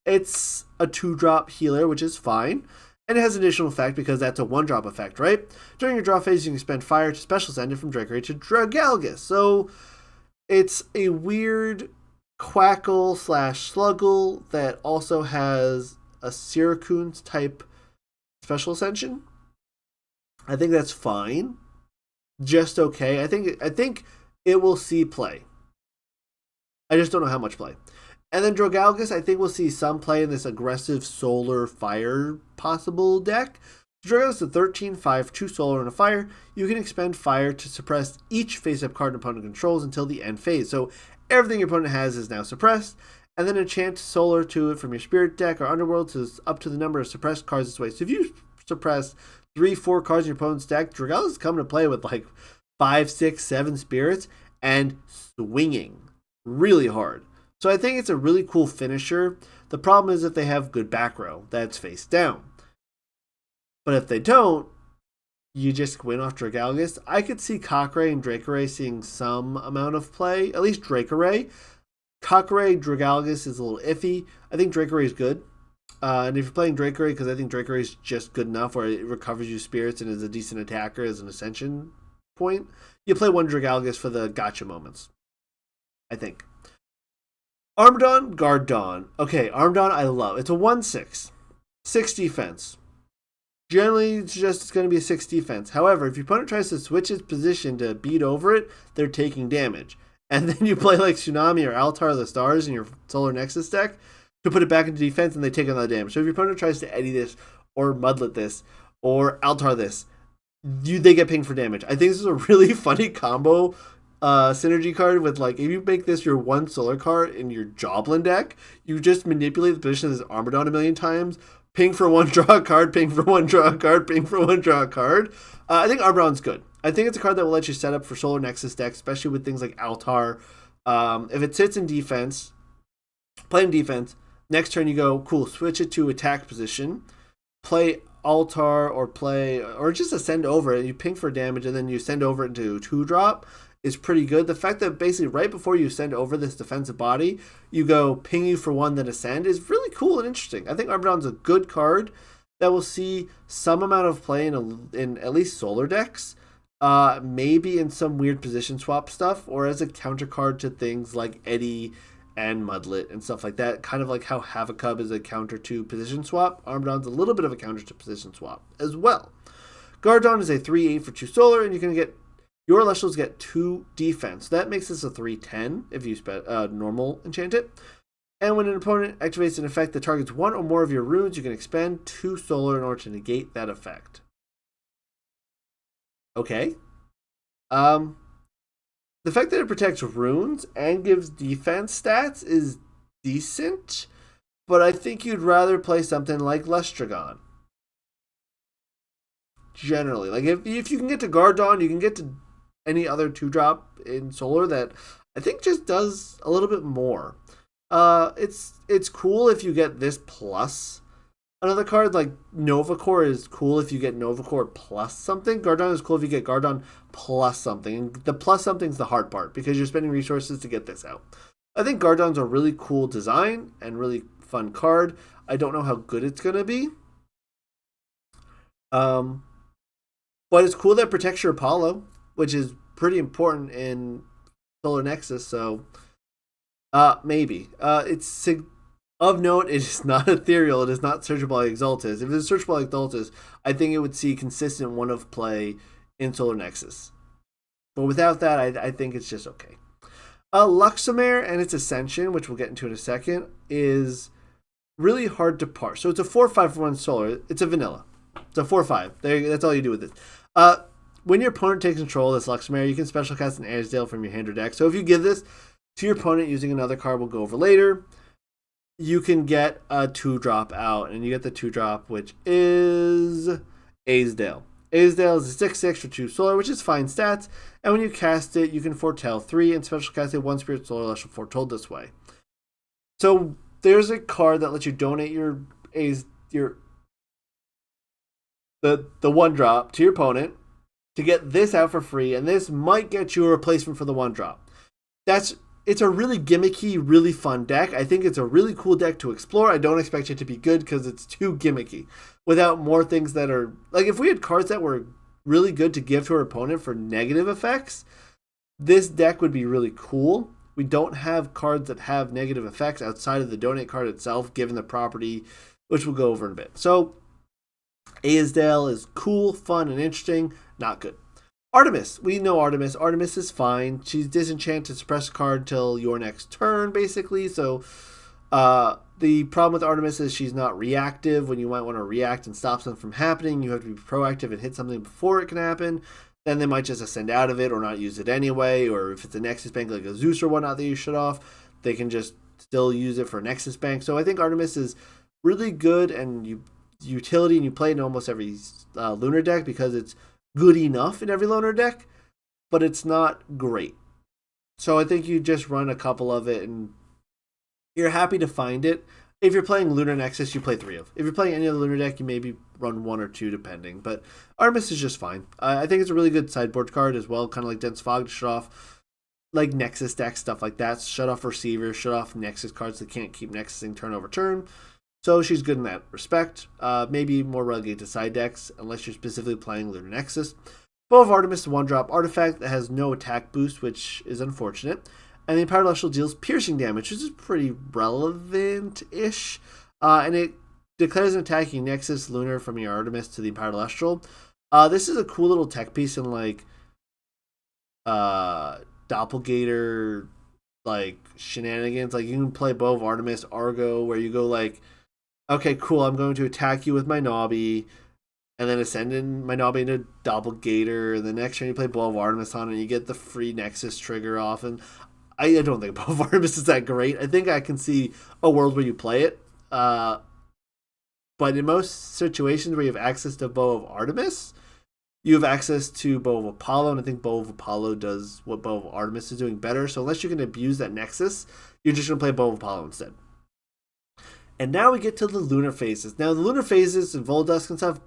It's a 2-drop healer, which is fine. And it has an additional effect because that's a 1-drop effect, right? During your draw phase, you can spend fire to special send it from Draco Ray to Dragalgus. So it's a weird Quackle/Sluggle that also has a Siracoons type special ascension. I think that's fine. Just okay. I think it will see play. I just don't know how much play. And then Dragalgus, I think we'll see some play in this aggressive solar fire possible deck. Dragalgus is a 13-5, 2 solar and a fire. You can expend fire to suppress each face-up card an opponent controls until the end phase. So everything your opponent has is now suppressed. And then enchant solar to it from your Spirit deck or Underworld to up to the number of suppressed cards this way. So if you suppress 3-4 cards in your opponent's deck, Dragalgus is coming to play with like 5, 6, 7 spirits and swinging really hard. So I think it's a really cool finisher. The problem is if they have good back row, that's face down. But if they don't, you just win off Dragalgus. I could see Kakare and Draco Ray seeing some amount of play, at least Draco Ray. Kakare, Dragalgus is a little iffy. I think Draco Ray is good. And if you're playing Draco Ray, because I think Draco Ray is just good enough where it recovers you spirits and is a decent attacker as an ascension point, you play 1 Dragalgus for the gotcha moments, I think. Armadon, Guard Dawn. Okay, Armadon I love. It's a 1/6. 6 defense. Generally, it's going to be a 6 defense. However, if your opponent tries to switch its position to beat over it, they're taking damage. And then you play like Tsunami or Altar of the Stars in your Solar Nexus deck to put it back into defense, and they take another damage. So if your opponent tries to Eddy this, or Mudlet this, or Altar this, they get pinged for damage. I think this is a really funny combo synergy card with, like, if you make this your 1 solar card in your Joblin deck, you just manipulate the position of this Armadon a million times, ping for 1, draw a card, ping for 1, draw a card, ping for 1, draw a card. I think Armadon's good. I think it's a card that will let you set up for Solar Nexus decks, especially with things like Altar. If it sits in defense, playing defense, next turn you go, cool, switch it to attack position, play Altar or just ascend over it, you ping for damage, and then you send over it into 2-drop. Is pretty good. The fact that basically right before you send over this defensive body, you go ping you for 1, then ascend is really cool and interesting. I think Armadon's a good card that will see some amount of play in at least solar decks, maybe in some weird position swap stuff, or as a counter card to things like Eddy and Mudlet and stuff like that. Kind of like how Havocub is a counter to position swap. Armadon's a little bit of a counter to position swap as well. Guard Dawn is a 3/8 for 2 solar, and you can get your Elestrals get 2 defense. That makes this a 3/10 if you normal enchant it. And when an opponent activates an effect that targets 1 or more of your runes, you can expend 2 solar in order to negate that effect. okay. The fact that it protects runes and gives defense stats is decent, but I think you'd rather play something like Lestragon. Generally, like if you can get to Gardon, you can get to any other 2-drop in Solar that I think just does a little bit more. It's cool if you get this plus another card. Like Novacore is cool if you get Novacore plus something. Gardon is cool if you get Gardon plus something. And the plus something's the hard part because you're spending resources to get this out. I think Gardon's a really cool design and really fun card. I don't know how good it's gonna be. But it's cool that it protects your Apollo, which is pretty important in Solar Nexus. So, maybe. It's of note, it is not ethereal. It is not searchable like Exaltus. If it's searchable like Exaltus, I think it would see consistent one of play in Solar Nexus. But without that, I think it's just okay. Luxomare and its Ascension, which we'll get into in a second, is really hard to parse. So it's a 4/5 for 1 Solar. It's a vanilla. It's a 4/5. That's all you do with it. When your opponent takes control of this Luxomare, you can special cast an Azazel from your hand or deck. So if you give this to your opponent using another card we'll go over later, you can get a 2-drop out, and you get the 2-drop, which is Azazel. Azazel is a 6/6 for 2 Solar, which is fine stats, and when you cast it, you can foretell 3 and special cast it 1 Spirit Solar Celestial foretold this way. So there's a card that lets you donate the 1-drop to your opponent to get this out for free, and this might get you a replacement for the 1-drop. It's a really gimmicky, really fun deck. I think it's a really cool deck to explore. I don't expect it to be good because it's too gimmicky. Without more things that are like, if we had cards that were really good to give to our opponent for negative effects, this deck would be really cool. We don't have cards that have negative effects outside of the donate card itself, given the property, which we'll go over in a bit. So Azazel is cool, fun, and interesting. Not good. Artemis. We know Artemis. Artemis is fine. She's disenchanted to suppress a card till your next turn, basically. So the problem with Artemis is she's not reactive. When you might want to react and stop something from happening, you have to be proactive and hit something before it can happen. Then they might just ascend out of it or not use it anyway. Or if it's a Nexus Bank like a Zeus or whatnot that you shut off, they can just still use it for Nexus Bank. So I think Artemis is really good and utility, and you play it in almost every Lunar deck because it's good enough in every Lunar deck, but it's not great. So I think you just run a couple of it and you're happy to find it. If you're playing Lunar Nexus, you play 3 of. If you're playing any other Lunar deck, you maybe run 1 or 2 depending, but Artemis is just fine. I think it's a really good sideboard card as well, kind of like Dense Fog to shut off like Nexus decks, stuff like that. Shut off receivers, shut off Nexus cards that can't keep Nexusing turn over turn. So she's good in that respect. Maybe more relegated to side decks, unless you're specifically playing Lunar Nexus. Bow of Artemis is a 1-drop artifact that has no attack boost, which is unfortunate. And the Empowered Celestial deals piercing damage, which is pretty relevant-ish. And it declares an attacking Nexus Lunar from your Artemis to the Empowered Celestial. This is a cool little tech piece in like Doppelganger like shenanigans. Like you can play Bow of Artemis, Argo, where you go like, okay, cool, I'm going to attack you with my Nobby, and then ascend in my Nobby into Doppelgator, and the next turn you play Bow of Artemis on it, and you get the free Nexus trigger off, and I don't think Bow of Artemis is that great. I think I can see a world where you play it, but in most situations where you have access to Bow of Artemis, you have access to Bow of Apollo, and I think Bow of Apollo does what Bow of Artemis is doing better, so unless you can abuse that Nexus, you're just going to play Bow of Apollo instead. And now we get to the lunar phases. Now, the lunar phases and Voldus and stuff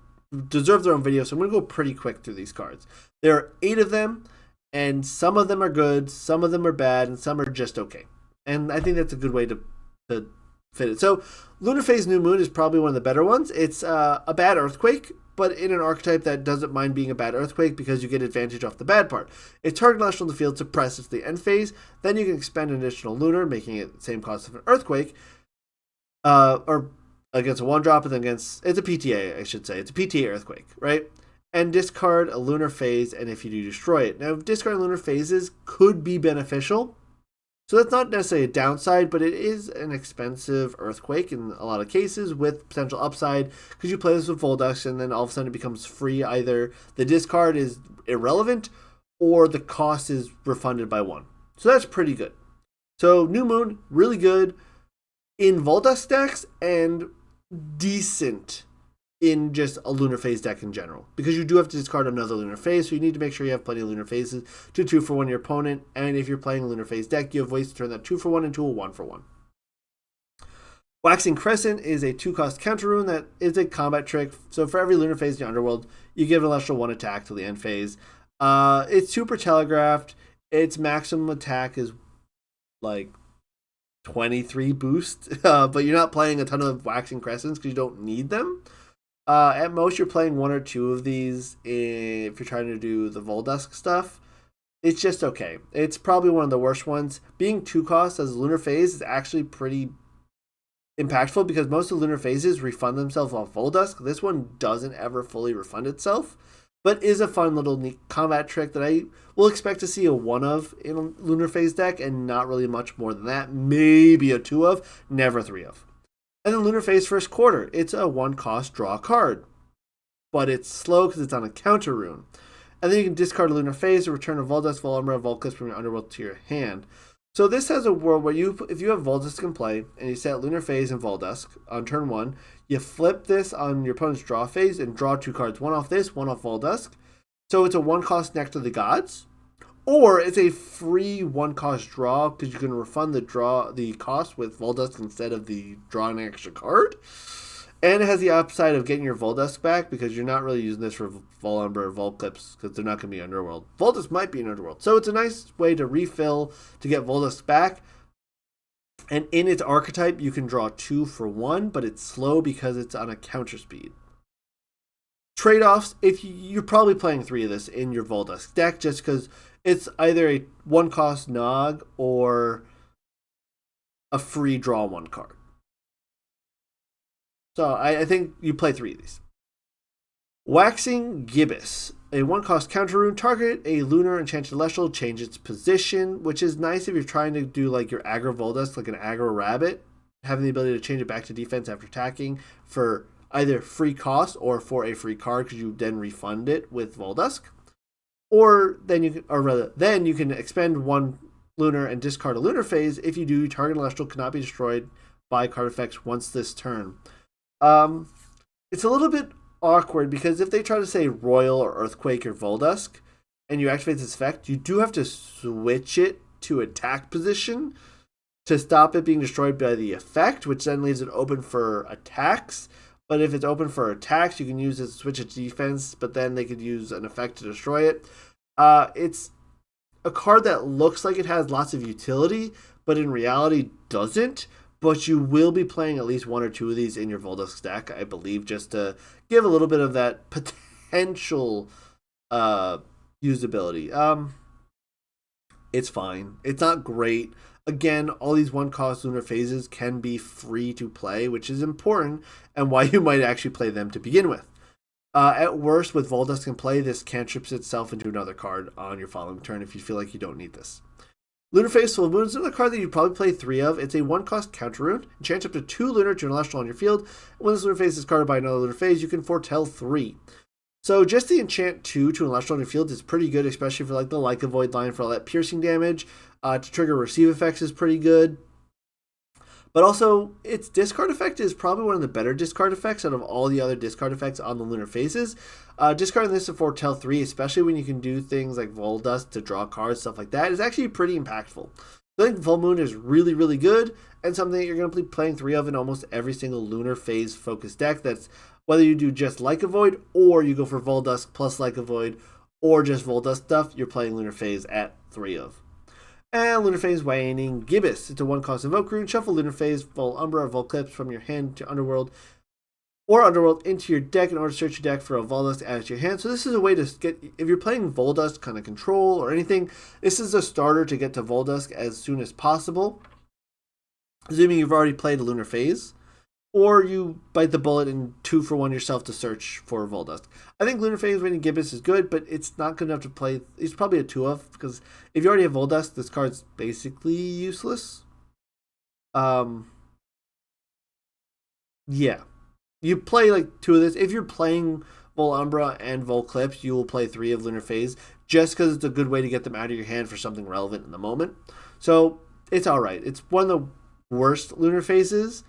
deserve their own video, so I'm going to go pretty quick through these cards. There are 8 of them, and some of them are good, some of them are bad, and some are just okay. And I think that's a good way to fit it. So, Lunar Phase New Moon is probably one of the better ones. It's a bad Earthquake, but in an archetype that doesn't mind being a bad Earthquake because you get advantage off the bad part. If target Celestial in the field suppresses the end phase, then you can expend an additional Lunar, making it the same cost of an Earthquake. Or against a 1-drop, and then against, it's a PTA, I should say. It's a PTA Earthquake, right? And discard a Lunar Phase, and if you do, destroy it. Now, discarding Lunar Phases could be beneficial. So that's not necessarily a downside, but it is an expensive Earthquake in a lot of cases with potential upside because you play this with Voldus and then all of a sudden it becomes free. Either the discard is irrelevant or the cost is refunded by 1. So that's pretty good. So New Moon, really good in Voldus decks and decent in just a Lunar Phase deck in general. Because you do have to discard another Lunar Phase, so you need to make sure you have plenty of Lunar Phases to 2-for-1 your opponent. And if you're playing a Lunar Phase deck, you have ways to turn that 2-for-1 into a 1-for-1. Waxing Crescent is a 2-cost counter rune that is a combat trick. So for every Lunar Phase in the Underworld, you give an Celestial 1 attack till the end phase. It's super telegraphed. Its maximum attack is like 23 boost, but you're not playing a ton of Waxing Crescents because you don't need them. At most, you're playing 1 or 2 of these if you're trying to do the Voldus stuff. It's just okay. It's probably one of the worst ones. Being 2 costs as a Lunar Phase is actually pretty impactful because most of the Lunar Phases refund themselves off Voldus. This one doesn't ever fully refund itself, but is a fun little neat combat trick that I will expect to see a 1 of in a Lunar Phase deck and not really much more than that. Maybe a 2 of, never 3 of. And then Lunar Phase First Quarter. It's a 1-cost draw card, but it's slow because it's on a counter rune. And then you can discard a Lunar Phase or return a Voldus, Volumra, Volclipse from your Underworld to your hand. So this has a world where if you have Voldus in play and you set Lunar Phase and Voldus on turn 1, you flip this on your opponent's draw phase and draw 2 cards, 1 off this, 1 off Voldus. So it's a 1-cost Nectar of the Gods, or it's a free 1-cost draw because you can refund the cost with Voldus instead of the drawing an extra card. And it has the upside of getting your Voldus back because you're not really using this for Volumber or Volclipse because they're not going to be Underworld. Voldus might be in Underworld. So it's a nice way to refill to get Voldus back. And in its archetype, you can draw 2 for 1, but it's slow because it's on a counter speed. Trade-offs, if you're probably playing 3 of this in your Voldus deck just because it's either a 1-cost Nog or a free draw 1 card. So I think you play 3 of these. Waxing Gibbous, a 1-cost counter rune. Target a Lunar Enchanted Celestial, change its position, which is nice if you're trying to do like your aggro Voldus, like an aggro Rabbit, having the ability to change it back to defense after attacking for either free cost or for a free card because you then refund it with Voldus. Or then you can expend 1 Lunar and discard a Lunar Phase. If you do, target Celestial cannot be destroyed by card effects once this turn. It's a little bit awkward because if they try to say Royal or Earthquake or Voldus and you activate this effect, you do have to switch it to attack position to stop it being destroyed by the effect, which then leaves it open for attacks. But if it's open for attacks, you can use it to switch it to defense, but then they could use an effect to destroy it. It's a card that looks like it has lots of utility, but in reality doesn't. But you will be playing at least 1 or 2 of these in your Voldus deck, I believe, just to give a little bit of that potential usability. It's fine. It's not great. Again, all these 1-cost Lunar Phases can be free to play, which is important, and why you might actually play them to begin with. At worst, with Voldus in play, this cantrips itself into another card on your following turn if you feel like you don't need this. Lunar Phase Full Moon is another card that you'd probably play 3 of. It's a 1-cost counter rune. Enchant up to 2 Lunar to an Celestial on your field. When this Lunar Phase is discarded by another Lunar Phase, you can foretell 3. So just the enchant 2 to an Celestial on your field is pretty good, especially for like the Like a Void line for all that piercing damage. To trigger receive effects is pretty good. But also, its discard effect is probably one of the better discard effects out of all the other discard effects on the Lunar Phases. Discarding this to foretell 3, especially when you can do things like Voldus to draw cards, stuff like that, is actually pretty impactful. I think Full Moon is really, really good, and something that you're going to be playing 3 of in almost every single Lunar Phase focused deck. That's whether you do just Like a Void, or you go for Voldus plus Like a Void, or just Voldus stuff, you're playing Lunar Phase at 3 of. And Lunar Phase Waning Gibbous. It's a 1-cost Invoke rune. Shuffle Lunar Phase, Volumber, or Volclipse from your hand to Underworld or Underworld into your deck in order to search your deck for a Voldus to add to your hand. So this is a way to get, if you're playing Voldus kind of control or anything, this is a starter to get to Voldus as soon as possible. Assuming you've already played a Lunar Phase. or you bite the bullet and 2-for-1 yourself to search for Voldus. I think Lunar Phase Waiting Gibbous is good, but it's not good enough to play. It's probably a 2-of, because if you already have Voldus, this card's basically useless. Yeah. You play like 2 of this. If you're playing Vol Umbra and Vol Clips, you will play 3 of Lunar Phase, just because it's a good way to get them out of your hand for something relevant in the moment. So it's alright. It's one of the worst Lunar Phases,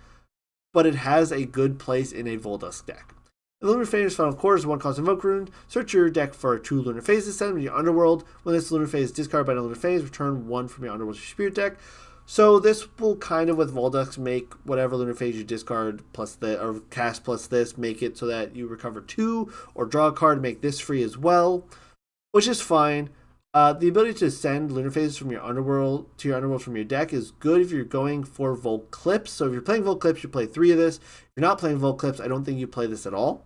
but it has a good place in a Voldus deck. The Lunar Phase's final core is 1 cost Invoke Rune. Search your deck for 2 Lunar Phases, send them to your Underworld. When this Lunar Phase is discarded by a Lunar Phase, return 1 from your Underworld to your Spirit deck. So this will kind of, with Voldus, make whatever Lunar Phase you discard plus or cast plus this, make it so that you recover 2 or draw a card, make this free as well, which is fine. The ability to send Lunar Phases from your Underworld to your Underworld from your deck is good if you're going for Volt Clips. So if you're playing Volt Clips, you play 3 of this. If you're not playing Volt Clips, I don't think you play this at all.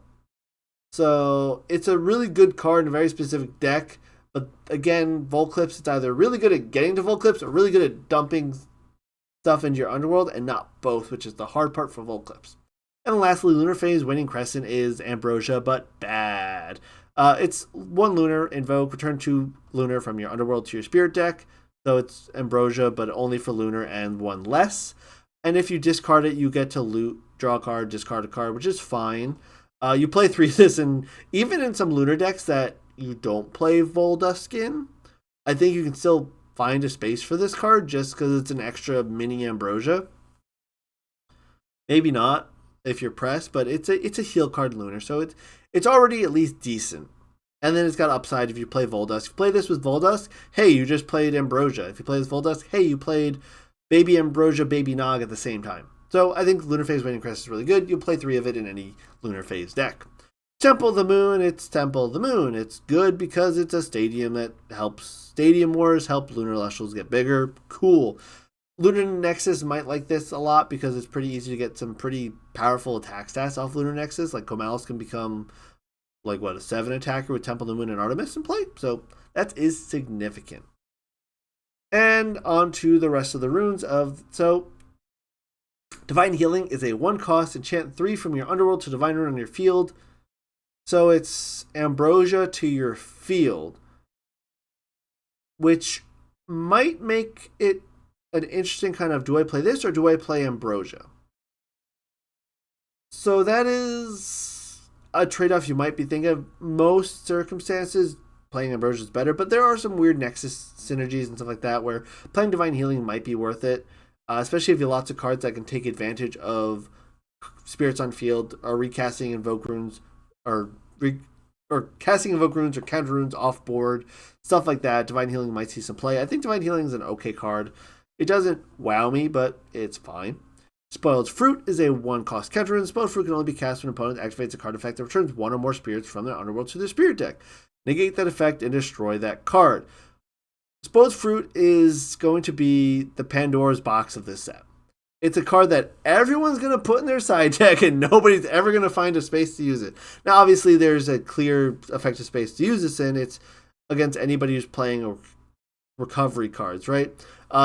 So it's a really good card in a very specific deck. But again, Volt Clips, it's either really good at getting to Volt Clips or really good at dumping stuff into your Underworld, and not both, which is the hard part for Volt Clips. And lastly, Lunar Phase Winning Crescent is Ambrosia, but bad. It's 1 Lunar, invoke, return 2 Lunar from your Underworld to your Spirit deck. So it's Ambrosia, but only for Lunar and 1 less. And if you discard it, you get to loot, draw a card, discard a card, which is fine. You play 3 of this, and even in some Lunar decks that you don't play Voldus in, I think you can still find a space for this card just because it's an extra mini Ambrosia. Maybe not if you're pressed, but it's a heal card Lunar, so it's already at least decent. And then it's got upside if you play Voldus. If you play this with Voldus, hey, you just played Ambrosia. If you play this Voldus, hey, you played Baby Ambrosia, Baby Nog at the same time. So I think Lunar Phase Waiting Crest is really good. You'll play 3 of it in any Lunar Phase deck. Temple of the Moon, it's Temple of the Moon. It's good because it's a stadium that helps Stadium Wars, help Lunar Elestrals get bigger. Cool. Lunar Nexus might like this a lot because it's pretty easy to get some pretty powerful attack stats off Lunar Nexus. Like Comalis can become a 7 attacker with Temple of the Moon and Artemis in play. So that is significant. And on to the rest of the runes Divine Healing is a 1 cost, enchant 3 from your Underworld to Divine Rune on your field. So it's Ambrosia to your field, which might make it an interesting kind of, do I play this or do I play Ambrosia? So that is a trade-off you might be thinking of. Most circumstances, playing Ambrosia is better, but there are some weird Nexus synergies and stuff like that where playing Divine Healing might be worth it, especially if you have lots of cards that can take advantage of spirits on field or recasting Invoke Runes or casting Invoke Runes or counter runes off board, stuff like that. Divine Healing might see some play. I think Divine Healing is an okay card. It doesn't wow me, but it's fine. Spoiled Fruit is a 1 cost counter rune. Spoiled Fruit can only be cast when an opponent activates a card effect that returns 1 or more spirits from their Underworld to their Spirit deck. Negate that effect and destroy that card. Spoiled Fruit is going to be the Pandora's box of this set. It's a card that everyone's going to put in their side deck and nobody's ever going to find a space to use it. Now, obviously, there's a clear effective space to use this in. It's against anybody who's playing recovery cards, right?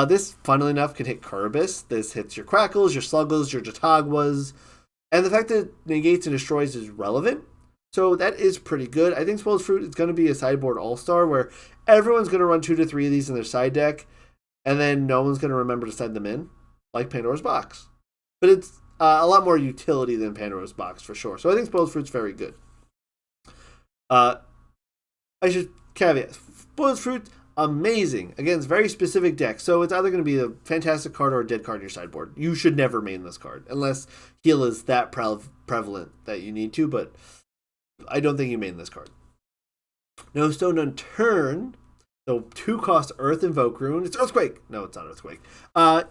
This, funnily enough, can hit Kerberos. This hits your Crackles, your Sluggles, your Jatagwas. And the fact that it negates and destroys is relevant. So that is pretty good. I think Spoiled Fruit is going to be a sideboard all-star where everyone's going to run 2 to 3 of these in their side deck, and then no one's going to remember to send them in, like Pandora's Box. But it's a lot more utility than Pandora's Box, for sure. So I think Spoiled Fruit's very good. I should caveat. Spoiled Fruit, amazing. Again, it's very specific deck. So it's either going to be a fantastic card or a dead card in your sideboard. You should never main this card, unless heal is that prevalent that you need to, but I don't think you main this card. No Stone Unturned. So 2 cost Earth Invoke Rune. It's Earthquake. No, it's not Earthquake.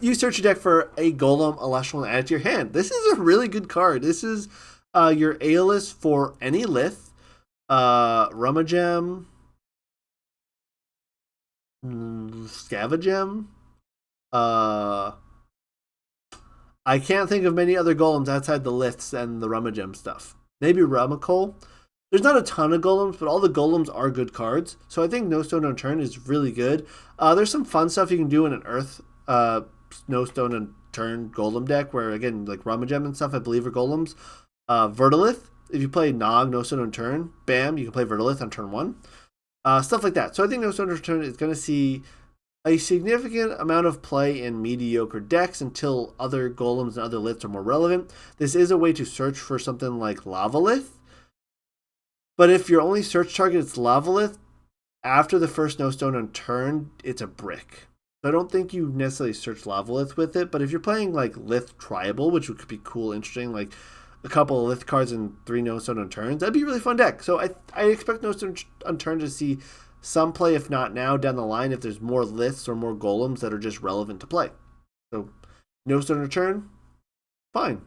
You search your deck for a Golem, Elestral, and add it to your hand. This is a really good card. This is your Aeolus for any Lith. Rummagem. Scavengem. I can't think of many other Golems outside the Liths and the Rummagem stuff. Maybe Rumacole. There's not a ton of Golems, but all the Golems are good cards. So I think No Stone Unturned is really good. There's some fun stuff you can do in an Earth No Stone turn golem deck, where again like Rummagem and stuff I believe are golems. Verdolith, if you play Nog, No Stone Unturned, bam, you can play Verdolith on turn 1. Stuff like that. So I think No Stone Unturned is going to see a significant amount of play in mediocre decks until other golems and other liths are more relevant. This is a way to search for something like Lavalith. But if your only search target is Lavalith, after the first No Stone Unturned, it's a brick. So I don't think you necessarily search Lavalith with it, but if you're playing like Lith Tribal, which could be cool, interesting, like a couple of Lith cards and 3 No Stone Unturns, that'd be a really fun deck. So I expect No Stone Unturned to see some play, if not now, down the line, if there's more Liths or more Golems that are just relevant to play. So No Stone Unturned, fine.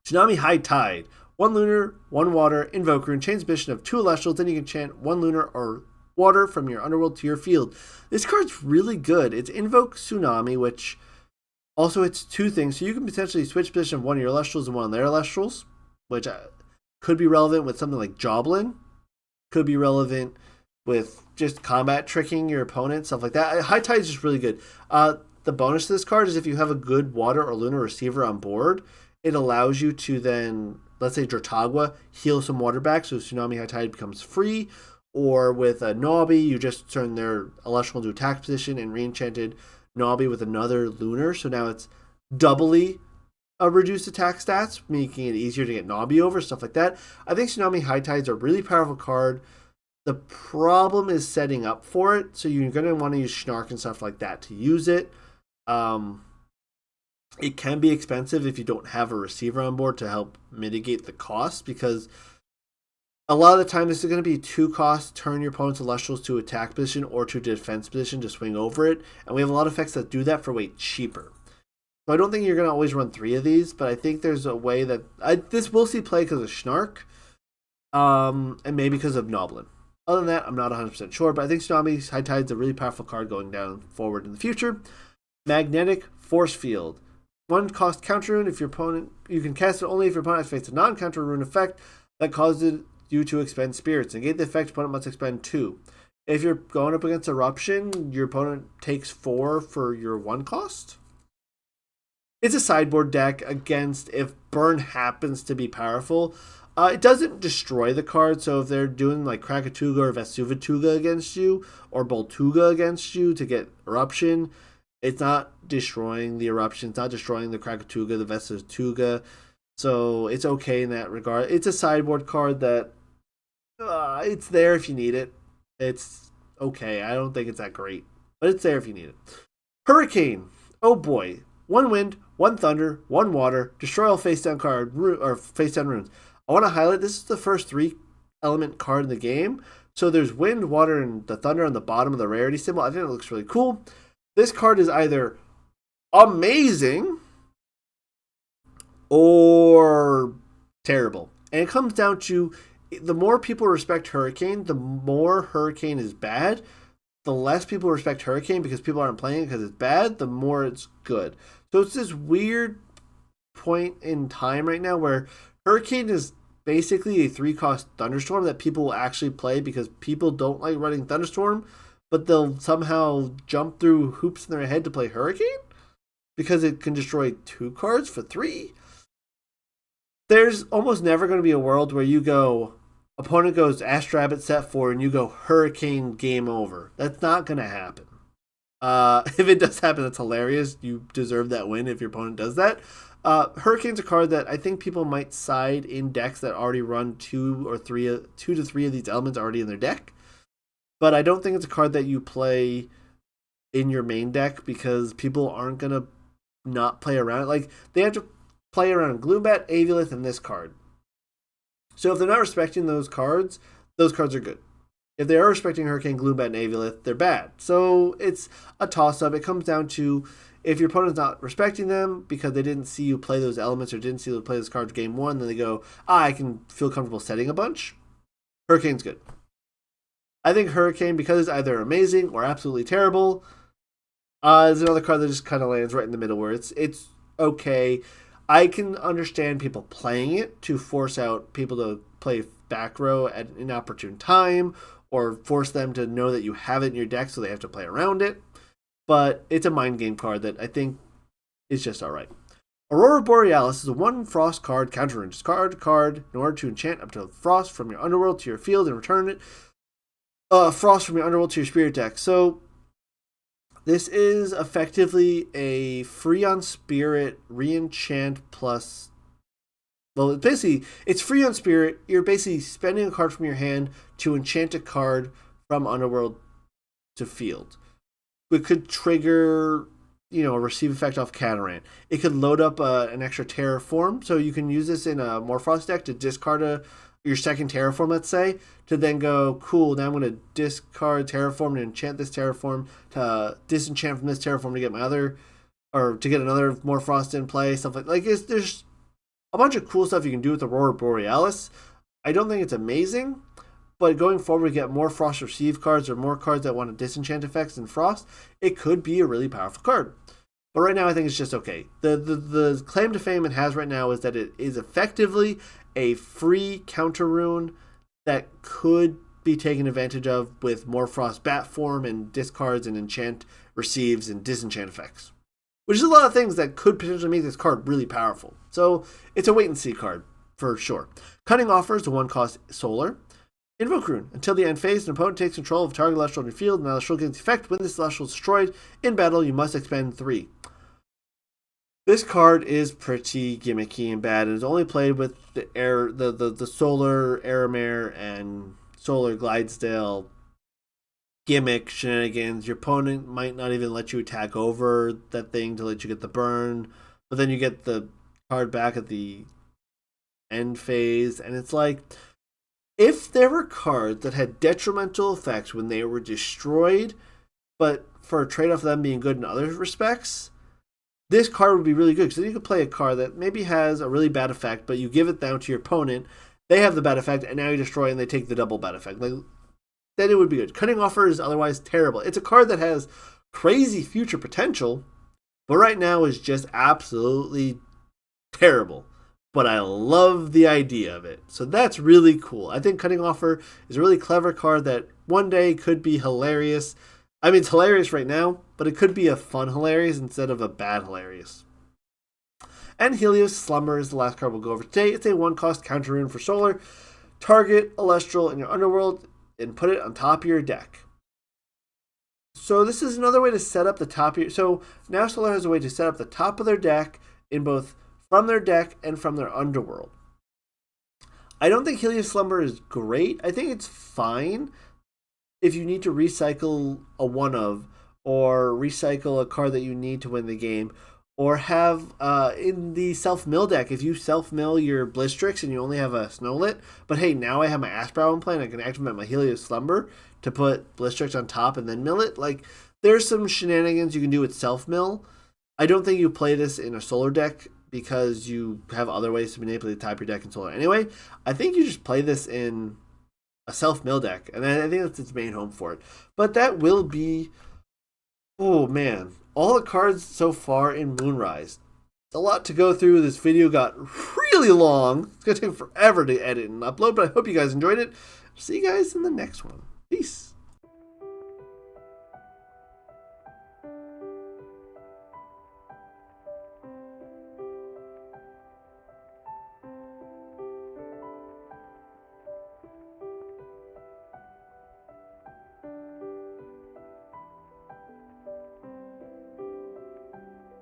Tsunami High Tide. 1 lunar, 1 water, invoke rune, chain submission of 2 Elestrals, then you can chant 1 lunar or water from your underworld to your field. This card's really good. It's Invoke Tsunami, which also it's 2 things. So you can potentially switch position of one of your Elestrals and one of their Elestrals, which could be relevant with something like Joblin. Could be relevant with just combat tricking your opponent, stuff like that. High Tide is just really good. The bonus to this card is if you have a good water or lunar receiver on board, it allows you to then, let's say Drotagwa, heal some water back, so Tsunami High Tide becomes free. Or with a Nobby, you just turn their Elestral into attack position and re-enchanted Nobby with another lunar. So now it's doubly a reduced attack stats, making it easier to get Nobby over, stuff like that. I think Tsunami High Tide's a really powerful card. The problem is setting up for it, so you're going to want to use Schnark and stuff like that to use it. It can be expensive if you don't have a receiver on board to help mitigate the cost, because a lot of the time this is going to be 2 costs, turn your opponent's Elestrals to attack position or to defense position to swing over it, and we have a lot of effects that do that for way cheaper. So I don't think you're going to always run 3 of these, but I think there's a way that this will see play because of Schnark, and maybe because of Noblin. Other than that, I'm not 100% sure, but I think Tsunami High Tide is a really powerful card going down forward in the future. Magnetic Force Field. 1 cost counter rune. If your opponent, you can cast it only if your opponent has faced a non-counter rune effect that causes you to expend spirits. Negate the effect, opponent must expend 2. If you're going up against Eruption, your opponent takes 4 for your 1 cost. It's a sideboard deck against if Burn happens to be powerful. It doesn't destroy the card, so if they're doing like Krakatuga or Vesuvatuga against you, or Boltuga against you to get Eruption, it's not destroying the Eruption, it's not destroying the Krakatuga, the Vesuvatuga, so it's okay in that regard. It's a sideboard card that it's there if you need it. It's okay. I don't think it's that great, but it's there if you need it. Hurricane. Oh boy. 1 wind, 1 thunder, 1 water. Destroy all face down card or face down runes. I want to highlight this is the first 3 element card in the game. So there's wind, water, and the thunder on the bottom of the rarity symbol. I think it looks really cool. This card is either amazing or terrible. And it comes down to the more people respect Hurricane, the more Hurricane is bad. The less people respect Hurricane because people aren't playing it because it's bad, the more it's good. So it's this weird point in time right now where Hurricane is basically a 3-cost Thunderstorm that people will actually play because people don't like running Thunderstorm, but they'll somehow jump through hoops in their head to play Hurricane because it can destroy 2 cards for 3. There's almost never going to be a world where you go, opponent goes Ash Rabbit set 4 and you go Hurricane game over. That's not going to happen. If it does happen, that's hilarious. You deserve that win if your opponent does that. Hurricane's a card that I think people might side in decks that already run 2 to 3 of these elements already in their deck. But I don't think it's a card that you play in your main deck because people aren't going to not play around it. Like, they have to play around Gloombat, Aviolith, and this card. So if they're not respecting those cards are good. If they are respecting Hurricane, Gloombat, and Aviolith, they're bad. So it's a toss-up. It comes down to if your opponent's not respecting them because they didn't see you play those elements or didn't see you play those cards game 1, then they go, I can feel comfortable setting a bunch. Hurricane's good. I think Hurricane, because it's either amazing or absolutely terrible, is another card that just kind of lands right in the middle where it's okay. I can understand people playing it to force out people to play back row at an inopportune time or force them to know that you have it in your deck so they have to play around it. But it's a mind game card that I think is just alright. Aurora Borealis is a 1 frost card counter. Discard a card in order to enchant up to frost from your underworld to your field and return it frost from your underworld to your spirit deck. So this is effectively a free on spirit reenchant plus. Well, basically, it's free on spirit. You're basically spending a card from your hand to enchant a card from underworld to field. It could trigger, a receive effect off Catarant. It could load up an extra Terraform, so you can use this in a Morphos deck to discard your second Terraform, let's say, to then go, cool, now I'm going to discard Terraform and enchant this Terraform to disenchant from this Terraform to get my other, or to get another Morphos in play, stuff like there's a bunch of cool stuff you can do with Aurora Borealis. I don't think it's amazing, but going forward, we get more Frost Receive cards or more cards that want to disenchant effects in Frost. It could be a really powerful card. But right now, I think it's just okay. The claim to fame it has right now is that it is effectively a free counter rune that could be taken advantage of with more Frost Bat form and discards and enchant receives and disenchant effects. Which is a lot of things that could potentially make this card really powerful. So it's a wait and see card for sure. Cunning Offer is a 1-cost solar. Invoke Rune. Until the end phase, an opponent takes control of a target Celestial in your field, and the Celestial gains effect. When this Celestial is destroyed in battle, you must expend 3. This card is pretty gimmicky and bad, and is only played with the Solar Aramare and Solar Glidesdale gimmick shenanigans. Your opponent might not even let you attack over that thing to let you get the burn, but then you get the card back at the end phase, and it's like, if there were cards that had detrimental effects when they were destroyed, but for a trade-off of them being good in other respects, this card would be really good, because then you could play a card that maybe has a really bad effect, but you give it down to your opponent, they have the bad effect, and now you destroy and they take the double bad effect. Like, then it would be good. Cunning Offer is otherwise terrible. It's a card that has crazy future potential, but right now is just absolutely terrible. But I love the idea of it. So that's really cool. I think Cunning Offer is a really clever card that one day could be hilarious. I mean, it's hilarious right now, but it could be a fun hilarious instead of a bad hilarious. And Helios Slumber is the last card we'll go over today. It's a 1-cost counter rune for solar. Target Elestral in your underworld and put it on top of your deck. So this is another way to set up the top of your... So now Solar has a way to set up the top of their deck in both from their deck and from their underworld. I don't think Helios Slumber is great. I think it's fine if you need to recycle a one-of, or recycle a card that you need to win the game, or have in the self-mill deck, if you self-mill your Blistrix and you only have a Snowlit, but hey, now I have my Asprow in play and I can activate my Helios Slumber to put Blistrix on top and then mill it. Like, there's some shenanigans you can do with self-mill. I don't think you play this in a solar deck because you have other ways to manipulate the top of your deck in solar anyway. I think you just play this in a self-mill deck, and I think that's its main home for it. But that will be... Oh, man. All the cards so far in Moonrise. It's a lot to go through. This video got really long. It's going to take forever to edit and upload, but I hope you guys enjoyed it. See you guys in the next one. Peace.